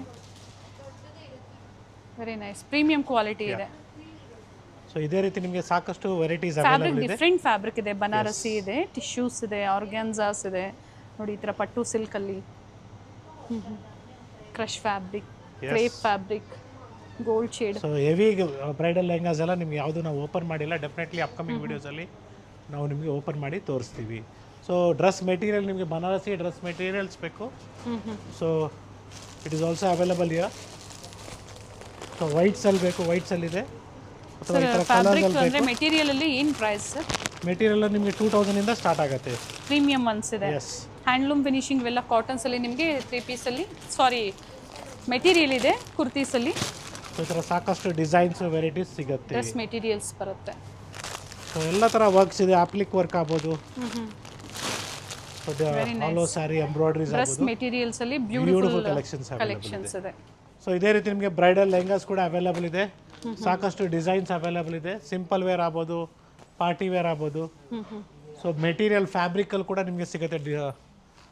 ವೆರಿ ನೈಸ್, ಪ್ರೀಮಿಯಂ ಕ್ವಾಲಿಟಿ ಇದೆ. ಸೊ ಇದೇ ರೀತಿ ನಿಮಗೆ ಸಾಕಷ್ಟು ವೆರೈಟೀಸ್ ಫ್ಯಾಬ್ರಿಕ್ ಅವೈಲಬಲ್ ಇದೆ. ಡಿಫ್ರೆಂಟ್ ಫ್ಯಾಬ್ರಿಕ್ ಇದೆ. ಬನಾರಸಿ ಇದೆ, ಟಿಶ್ಯೂಸ್ ಇದೆ, ಆರ್ಗ್ಯಾನ್ಸಾಸ್ ಇದೆ ನೋಡಿ. ಈ ಥರ ಪಟ್ಟು ಸಿಲ್ಕಲ್ಲಿ crush fabric, crepe fabric, gold shade. So heavy bridal lehengas ಎಲ್ಲ ನಿಮ್ಗೆ ಯಾವುದು ನಾವು ಓಪನ್ ಮಾಡಿಲ್ಲ. ಡೆಫಿನೆಟ್ಲಿ ಅಪ್ಕಮಿಂಗ್ ವೀಡಿಯೋಸಲ್ಲಿ ನಾವು ನಿಮಗೆ ಓಪನ್ ಮಾಡಿ ತೋರಿಸ್ತೀವಿ. ಸೊ ಡ್ರೆಸ್ ಮೆಟೀರಿಯಲ್ ನಿಮಗೆ ಬನಾರಸಿ ಡ್ರೆಸ್ ಮೆಟೀರಿಯಲ್ಸ್ ಬೇಕು. So it is also available here. So ವೈಟ್ಸಲ್ಲಿ ಬೇಕು, ವೈಟ್ಸಲ್ಲಿ ಇದೆ. ಅಥವಾ ಈ ಥರ ಫ್ಯಾಬ್ರಿಕ್ ಅಂದರೆ ಮೆಟೀರಿಯಲ್ ಅಲ್ಲಿ ಏನು ಪ್ರೈಸ್ ಸರ್? ಮೆಟೀರಿಯಲ್ ನಿಮಗೆ 2,000ಇಂದ ಸ್ಟಾರ್ಟ್ ಆಗುತ್ತೆ. ಪ್ರೀಮಿಯಂ ಒನ್ಸ್ ಇದೆ. ಎಸ್, ಹ್ಯಾಂಡ್ಲೂಮ್ ಫಿನಿಶಿಂಗ್ ಇವೆಲ್ಲ ಕಾಟನ್ಸ್ ಅಲ್ಲಿ ನಿಮಗೆ 3 ಪೀಸಲ್ಲಿ ಮೆಟೀರಿಯಲ್ ಇದೆ. ಕುರ್ತೀಸಲ್ಲಿ ಈ ಥರ ಸಾಕಷ್ಟು ಡಿಸೈನ್ಸ್ ವೆರೈಟೀಸ್ ಸಿಗುತ್ತೆ. ಡ್ರೆಸ್ ಮೆಟೀರಿಯಲ್ಸ್ ಬರುತ್ತೆ. ಸೊ ಎಲ್ಲ ಥರ ವರ್ಕ್ಸ್ ಇದೆ. ಅಪ್ಲಿಕ್ ವರ್ಕ್ ಆಗ್ಬೋದು, ಆಲ್ ಸ್ಯಾರಿ ಎಂಬ್ರಾಯ್ಡ್ರೀಸ್ ಡ್ರೆಸ್ ಆಗ್ಬೋದು, ಮೆಟೀರಿಯಲ್ಸ್ ಅಲ್ಲಿ ಬ್ಯೂಟಿಫುಲ್ ಬ್ಯೂಟಿಫುಲ್ ಕಲೆಕ್ಷನ್ಸ್ ಇದೆ. ಸೊ ಇದೇ ರೀತಿ ನಿಮಗೆ ಬ್ರೈಡಲ್ ಲೆಹಂಗಾಸ್ ಕೂಡ ಅವೈಲಬಲ್ ಇದೆ. ಸಾಕಷ್ಟು ಡಿಸೈನ್ಸ್ ಅವೈಲಬಲ್ ಇದೆ. ಸಿಂಪಲ್ ವೇರ್ ಆಗ್ಬೋದು, ಪಾರ್ಟಿ ವೇರ್ ಆಗ್ಬೋದು. ಸೊ ಮೆಟೀರಿಯಲ್ ಫ್ಯಾಬ್ರಿಕಲ್ಲಿ ಕೂಡ ನಿಮಗೆ ಸಿಗುತ್ತೆ,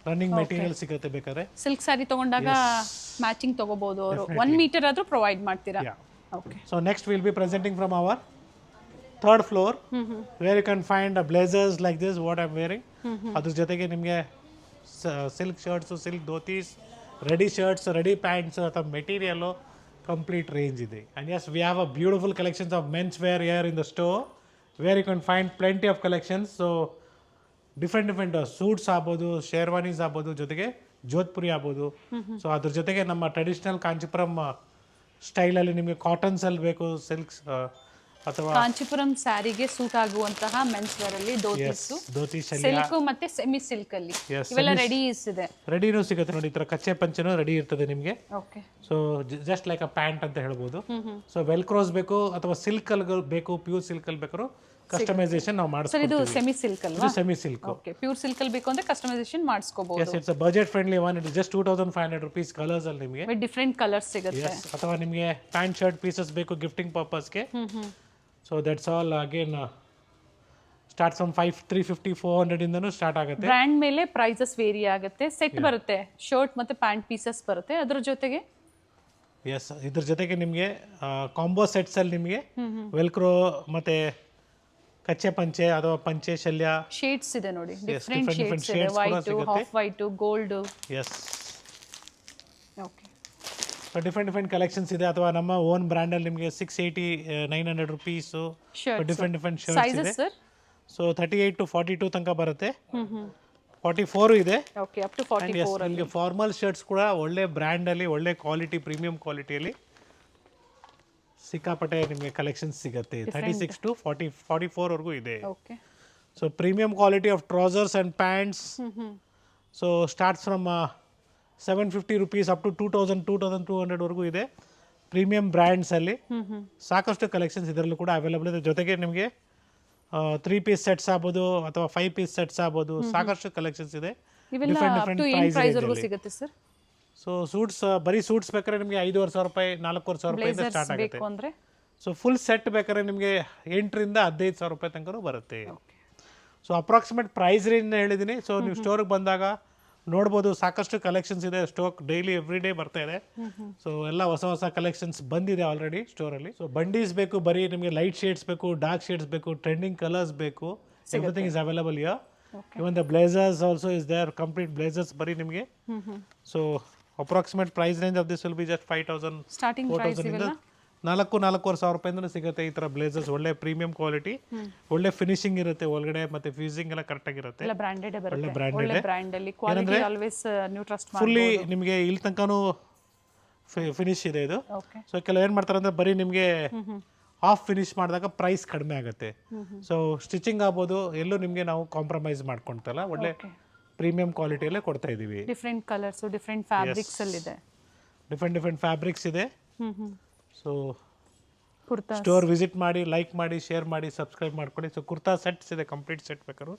ರನ್ನಿಂಗ್ ಮೆಟೀರಿಯಲ್ ಸಿಗುತ್ತೆ. ಬೇಕಾದ್ರೆ ಸಿಲ್ಕ್ ಸ್ಯಾರಿ ತಗೊಂಡಾಗ ಮ್ಯಾಚಿಂಗ್ ತಗೋಬಹುದು ಅವರು. 1 ಮೀಟರ್ ಆದ್ರೂ ಪ್ರೊವೈಡ್ ಮಾಡ್ತೀರಾ? Okay. So next will be presenting from our third floor, where you can find blazers like this what I am wearing. ಅದ್ರ ಜೊತೆಗೆ ನಿಮಗೆ silk shirts, silk dhotis, ready shirts, ready pants ಅಥವಾ material complete range ಇದೆ. And yes, we have a beautiful collections of men's wear here in the store, where you can find plenty of collections. So different suits ಆಗ್ಬೋದು, ಶೇರ್ವಾನೀಸ್ ಆಗ್ಬೋದು, ಜೊತೆಗೆ ಜೋಧ್ಪುರಿ ಆಗ್ಬೋದು. So ಅದ್ರ ಜೊತೆಗೆ ನಮ್ಮ traditional Kanchipuram ಸ್ಟೈಲಲ್ಲಿ ನಿಮಗೆ ಕಾಟನ್ಸಲ್ಲಿ ಬೇಕು, ಸಿಲ್ಕ್ಸ್ ಅಥವಾ ಕಾಂಚೀಪುರಂ ಸ್ಯಾರಿಗೆ ಸೂಟ್ ಆಗುವಂತಹ ಮೆನ್ಸ್ ವೇರ್ ಅಲ್ಲಿ ಧೋತಿ ಸಿಲ್ಕ್ ಮತ್ತೆ ಸೆಮಿ ಸಿಲ್ಕ್ ಅಲ್ಲಿ ಇವೆಲ್ಲ ರೆಡೀಸ್ ಇದೆ. ರೆಡಿನೂ ಸಿಗುತ್ತೆ ನೋಡಿ. ಈ ಥರ ಕಚ್ಚೆ ಪಂಚನೂ ರೆಡಿ ಇರ್ತದೆ ನಿಮಗೆ. Okay. So just like a pant ಅಂತ ಹೇಳ್ಬೋದು. ಸೊ ವೆಲ್ಕ್ರೋಸ್ ಬೇಕು ಅಥವಾ ಸಿಲ್ಕ್ ಅಲ್ಲಿ ಬೇಕು, ಪ್ಯೂರ್ ಸಿಲ್ಕ್ ಅಲ್ಲಿ ಬೇಕಾದ್ರೂ ಕಸ್ಟಮೈಸೇಷನ್ ನಾವು ಮಾಡಿಸ್ತೀವಿ. ಇದು ಸೆಮಿ ಸಿಲ್ಕ್ ಅಲ್ವಾ? Semi silk. Okay. Pure silk ಅಲ್ಲಿ ಬೇಕು ಅಂದ್ರೆ ಕಸ್ಟಮೈಸೇಷನ್ ಮಾಡಿಸ್ಕೋಬಹುದು. Yes, it's a budget friendly one. It is just 2,500 rupees colours ಅಲ್ಲಿ ನಿಮಗೆ ವಿತ್ ಡಿಫರೆಂಟ್ ಕಲರ್ಸ್ ಸಿಗುತ್ತೆ. ಅಥವಾ ನಿಮಗೆ ಪ್ಯಾಂಟ್ ಶರ್ಟ್ ಪೀಸಸ್ ಬೇಕು ಗಿಫ್ಟಿಂಗ್ ಪರ್ಪಸ್ಗೆ. So that's all again start from 350 400 ಇಂದನೂ ಸ್ಟಾರ್ಟ್ ಆಗುತ್ತೆ. ಬ್ರ್ಯಾಂಡ್ ಮೇಲೆ ಪ್ರೈಸಸ್ ವೇರಿ ಆಗುತ್ತೆ. ಸೆಟ್ ಬರುತ್ತೆ, ಶರ್ಟ್ ಮತ್ತೆ ಪ್ಯಾಂಟ್ ಪೀಸಸ್ ಬರುತ್ತೆ. ಅದ್ರ ಜೊತೆಗೆ ಎಸ್, ಇದ್ರ ಜೊತೆಗೆ ನಿಮಗೆ ಕಾಂಬೋ ಸೆಟ್ಸಲ್ಲಿ ನಿಮಗೆ ವೆಲ್ಕ್ರೋ ಮತ್ತು ಕಚ್ಚೆ ಪಂಚೆ ಅಥವಾ ಪಂಚೆ ಶಲ್ಯ ಶೇಡ್ಸ್ ಇದೆ ನೋಡಿ, different ಡಿಫರೆಂಟ್ ಶೇಡ್ಸ್ ಇದೆ. shades ಕೂಡ ವೈಟ್, ಸಿಗುತ್ತೆ. Half white, gold. Yes, okay. So different collections ಇದೆ. ಅಥವಾ ನಮ್ಮ ಓನ್ ಬ್ರ್ಯಾಂಡಲ್ಲಿ ನಿಮಗೆ 680 900 ರುಪೀಸು ಡಿಫ್ರೆಂಟ್ ಶರ್ಟ್ಸ್ ಇದೆ. Sizes sir? ಸೊ 38 to 42 ತನಕ ಬರುತ್ತೆ. 44 ಇದೆ. Okay, up to 44. ನಿಮಗೆ ಫಾರ್ಮಲ್ ಶರ್ಟ್ಸ್ ಕೂಡ ಒಳ್ಳೆ ಬ್ರ್ಯಾಂಡಲ್ಲಿ ಒಳ್ಳೆ ಕ್ವಾಲಿಟಿ ಪ್ರೀಮಿಯಂ ಕ್ವಾಲಿಟಿಯಲ್ಲಿ ಸಿಕ್ಕಾಪಟ್ಟೆ ನಿಮಗೆ ಕಲೆಕ್ಷನ್ಸ್ ಸಿಗುತ್ತೆ. 36 to 44 ವರೆಗೂ ಇದೆ. Okay. So premium quality of trousers and pants. So starts from 750 rupees up to 2200 ವರೆಗೂ ಇದೆ. ಪ್ರೀಮಿಯಂ ಬ್ರ್ಯಾಂಡ್ಸಲ್ಲಿ ಸಾಕಷ್ಟು ಕಲೆಕ್ಷನ್ಸ್ ಇದರಲ್ಲೂ ಕೂಡ ಅವೈಲೇಬಲ್ ಇದೆ. ಜೊತೆಗೆ ನಿಮಗೆ 3 ಪೀಸ್ ಸೆಟ್ಸ್ ಆಗ್ಬೋದು ಅಥವಾ 5 ಪೀಸ್ ಸೆಟ್ಸ್ ಆಗ್ಬೋದು, ಸಾಕಷ್ಟು ಕಲೆಕ್ಷನ್ಸ್ ಇದೆ. ಇವೆಲ್ಲ ಅಪ್ ಟು ಏನು ಪ್ರೈಸ್ ವರೆಗೂ ಸಿಗುತ್ತೆ ಸರ್? ಸೊ ಸೂಟ್ಸ್, ಬರೀ ಸೂಟ್ಸ್ ಬೇಕಾದ್ರೆ ನಿಮಗೆ 5,500 ರೂಪಾಯಿ 4,500 ರೂಪಾಯಿಂದ ಸ್ಟಾರ್ಟ್ ಆಗುತ್ತೆ. ಬೇಕು ಅಂದ್ರೆ ಸೊ ಫುಲ್ ಸೆಟ್ ಬೇಕಾದ್ರೆ ನಿಮಗೆ 8 ರಿಂದ 15,000 ರೂಪಾಯಿ ತನಕ ಬರುತ್ತೆ. ಸೊ ಅಪ್ರಾಕ್ಸಿಮೇಟ್ ಪ್ರೈಸ್ ರೇಂಜ್ ಹೇಳಿದ್ದೀನಿ. ಸೊ ನೀವು ಸ್ಟೋರಿಗೆ ಬಂದಾಗ ನೋಡ್ಬೋದು, ಸಾಕಷ್ಟು ಕಲೆಕ್ಷನ್ಸ್ ಇದೆ. ಸ್ಟಾಕ್ ಡೈಲಿ ಎವ್ರಿ ಡೇ ಬರ್ತಾ ಇದೆ. ಸೊ ಎಲ್ಲ ಹೊಸ ಕಲೆಕ್ಷನ್ಸ್ ಬಂದಿದೆ ಆಲ್ರೆಡಿ ಸ್ಟೋರಲ್ಲಿ. ಸೊ ಬಂಡೀಸ್ ಬೇಕು, ಬರೀ ನಿಮಗೆ ಲೈಟ್ ಶೇಡ್ಸ್ ಬೇಕು, ಡಾರ್ಕ್ ಶೇಡ್ಸ್ ಬೇಕು, ಟ್ರೆಂಡಿಂಗ್ ಕಲರ್ಸ್ ಬೇಕು, everything is available here. Even the blazers also is there, complete blazers ಬರೀ ನಿಮಗೆ. So approximate price range of this will be just 5,000 starting price 4,000 ಇಂದ 4,500 ರೂಪಾಯಿಂದ ಸಿಗುತ್ತೆ. ಈ ಥರ ಬ್ಲೇಸರ್ಸ್ ಒಳ್ಳೆ ಪ್ರೀಮಿಯಂ ಕ್ವಾಲಿಟಿ, ಒಳ್ಳೆ ಫಿನಿಶಿಂಗ್ ಇರುತ್ತೆ ಒಳಗಡೆ, ಮತ್ತೆ ಫ್ಯೂಸಿಂಗ್ ಎಲ್ಲ ಕರೆಕ್ಟ್ ಆಗಿರುತ್ತೆ. ಎಲ್ಲ ಬ್ರಾಂಡೆಡ್ ಒಳ್ಳೆ ಬರುತ್ತೆ. ಬ್ರಾಂಡೆಡ್ ಒಳ್ಳೆ ಬ್ರಾಂಡ್ ಅಲ್ಲಿ ಕ್ವಾಲಿಟಿ ಆಲ್ವೇಸ್ ನೀವು ಟ್ರಸ್ಟ್ ಮಾಡಿ. ಫುಲ್ಲಿ ನಿಮಗೆ ಇಲ್ಲಿ ತನಕನೂ ಫಿನಿಶ್ ಇದೆ ಇದು. ಓಕೆ. ಸೊ ಕೆಲವು ಏನು ಮಾಡ್ತಾರೆ ಅಂದರೆ ಬರೀ ನಿಮಗೆ ಹಾಫ್ ಫಿನಿಶ್ ಮಾಡಿದಾಗ ಪ್ರೈಸ್ ಕಡಿಮೆ ಆಗುತ್ತೆ. ಸೊ ಸ್ಟಿಚಿಂಗ್ ಆಗ್ಬೋದು, ಎಲ್ಲೂ ನಿಮಗೆ ನಾವು ಕಾಂಪ್ರಮೈಸ್ ಮಾಡ್ಕೊಳ್ತಲ್ಲ, ಒಳ್ಳೆ ಪ್ರೀಮಿಯಂ ಕ್ವಾಲಿಟಿಯಲ್ಲೇ ಕೊಡ್ತಾ ಇದ್ದೀವಿ. ಡಿಫ್ರೆಂಟ್ ಕಲರ್ಸ್, ಡಿಫ್ರೆಂಟ್ ಫ್ಯಾಬ್ರಿಕ್ಸ್ ಅಲ್ಲಿ ಇದೆ. ಡಿಫ್ರೆಂಟ್ ಫ್ಯಾಬ್ರಿಕ್ಸ್ ಇದೆ. ಸೊ ಕುರ್ತಾ ಸ್ಟೋರ್ ವಿಸಿಟ್ ಮಾಡಿ, ಲೈಕ್ ಮಾಡಿ, ಶೇರ್ ಮಾಡಿ, ಸಬ್ಸ್ಕ್ರೈಬ್ ಮಾಡ್ಕೊಳ್ಳಿ. ಸೊ ಕುರ್ತಾ ಸೆಟ್ಸ್ ಇದೆ, ಕಂಪ್ಲೀಟ್ ಸೆಟ್ ಬೇಕಾದ್ರು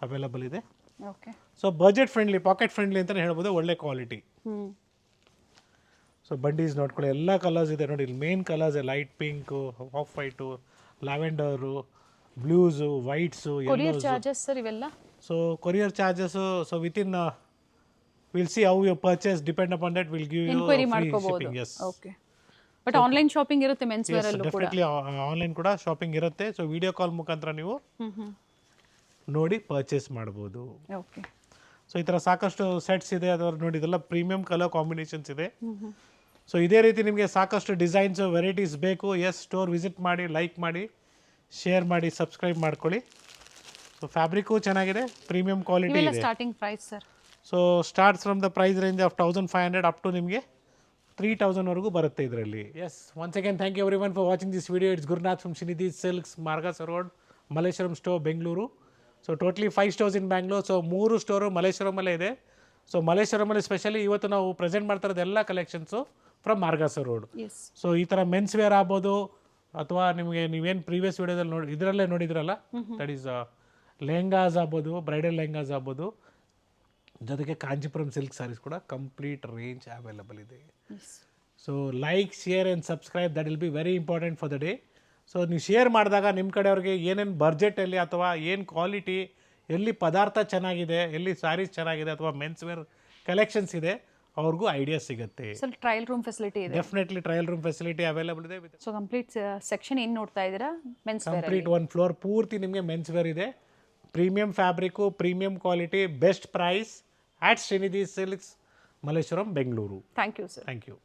ಅವೈಲೇಬಲ್ ಇದೆ. Okay. So budget friendly, packet friendly ಅಂತಲೇ ಹೇಳ್ಬೋದು, ಒಳ್ಳೆ ಕ್ವಾಲಿಟಿ. ಸೊ ಬಂಡೀಸ್ ನೋಡ್ಕೊಳ್ಳಿ, ಎಲ್ಲ ಕಲರ್ಸ್ ಇದೆ ನೋಡಿ. ಇಲ್ಲಿ main colours light pink, off white, lavender, blues, whites, courier charges sir ಇವೆಲ್ಲ? So courier charges, so within will see how you purchase, depend upon that will give you enquiry free ಮಾಡ್ಕೋಬಹುದು. Shipping. Yes, okay. But online shopping ಇರುತ್ತೆ men's wear ಅಲ್ಲೂ ಕೂಡ? Definitely online ಕೂಡ shopping ಇರುತ್ತೆ. So video call ಮುಖಾಂತರ ನೀವು ನೋಡಿ purchase ಮಾಡ್ಬೋದು. ಓಕೆ. ಸೊ ಈ ಥರ ಸಾಕಷ್ಟು ಸೆಟ್ಸ್ ಇದೆ. ಅದರ ನೋಡಿ, ಇದೆಲ್ಲ ಪ್ರೀಮಿಯಂ ಕಲರ್ ಕಾಂಬಿನೇಷನ್ಸ್ ಇದೆ. ಸೊ ಇದೇ ರೀತಿ ನಿಮಗೆ ಸಾಕಷ್ಟು ಡಿಸೈನ್ಸು, ವೆರೈಟೀಸ್ ಬೇಕು. ಸ್ಟೋರ್ ವಿಸಿಟ್ ಮಾಡಿ, ಲೈಕ್ ಮಾಡಿ, ಶೇರ್ ಮಾಡಿ, ಸಬ್ಸ್ಕ್ರೈಬ್ ಮಾಡ್ಕೊಳ್ಳಿ. ಸೊ ಫ್ಯಾಬ್ರಿಕ್ಕು ಚೆನ್ನಾಗಿದೆ, ಪ್ರೀಮಿಯಂ ಕ್ವಾಲಿಟಿ ಇದೆ. Starting price sir? So starts from the price range of 1,500 up to ನಿಮಗೆ 3,000 ವರೆಗೂ ಬರುತ್ತೆ ಇದರಲ್ಲಿ. Yes, once again thank you everyone for watching this video. It's Gurunath from Srinidhi silks, Margosa road, Malleshwaram store, Bengaluru. So totally 5 stores in Bangalore. So 3 store ಮಲ್ಲೇಶ್ವರಮಲ್ಲೇ ಇದೆ. So ಮಲ್ಲೇಶ್ವರಮಲ್ಲಿ specially ಇವತ್ತು ನಾವು present ಮಾಡ್ತಾ ಇರೋದು ಎಲ್ಲ ಕಲೆಕ್ಷನ್ಸು ಫ್ರಮ್ ಮಾರ್ಗಾಸ ರೋಡ್. ಸೊ ಈ ಥರ ಮೆನ್ಸ್ ವೇರ್ ಆಗ್ಬೋದು, ಅಥವಾ ನಿಮಗೆ ನೀವೇನು ಪ್ರೀವಿಯಸ್ ವಿಡಿಯೋದಲ್ಲಿ ಇದರಲ್ಲೇ ನೋಡಿದ್ರಲ್ಲ, ದಟ್ ಈಸ್ ಲೆಹಂಗಾಸ್ ಆಗ್ಬೋದು, ಬ್ರೈಡಲ್ ಲೆಹಂಗಾಸ್ ಆಗ್ಬೋದು, ಜೊತೆಗೆ ಕಾಂಜಿಪುರಂ ಸಿಲ್ಕ್ ಸ್ಯಾರೀಸ್ ಕೂಡ ಕಂಪ್ಲೀಟ್ ರೇಂಜ್ ಅವೈಲೇಬಲ್ ಇದೆ. So like, share and subscribe, that will be very important for the day. So ನೀವು ಶೇರ್ ಮಾಡಿದಾಗ ನಿಮ್ಮ ಕಡೆಯವ್ರಿಗೆ ಏನೇನು ಬಡ್ಜೆಟಲ್ಲಿ ಅಥವಾ ಏನು ಕ್ವಾಲಿಟಿ, ಎಲ್ಲಿ ಪದಾರ್ಥ ಚೆನ್ನಾಗಿದೆ, ಎಲ್ಲಿ ಸ್ಯಾರೀಸ್ ಚೆನ್ನಾಗಿದೆ, ಅಥವಾ ಮೆನ್ಸ್ ವೇರ್ ಕಲೆಕ್ಷನ್ಸ್ ಇದೆ, ಅವ್ರಿಗೂ ಐಡಿಯಾ ಸಿಗುತ್ತೆ. ಸರ್ ಟ್ರಯಲ್ ರೂಮ್ ಫೆಸಿಲಿಟಿ ಇದೆ? Definitely trial room facility available ಇದೆ. ಸೊ ಕಂಪ್ಲೀಟ್ ಸೆಕ್ಷನ್ ಏನು ನೋಡ್ತಾ ಇದ್ದೀರಾ ಮೆನ್ಸ್ ವೇರ್? ಕಂಪ್ಲೀಟ್ 1 ಫ್ಲೋರ್ ಪೂರ್ತಿ ನಿಮಗೆ ಮೆನ್ಸ್ ವೇರ್ ಇದೆ. Premium fabric, premium quality, best price at Srinidhi Silks, Malleshwaram, Bengaluru. Thank you, sir. Thank you.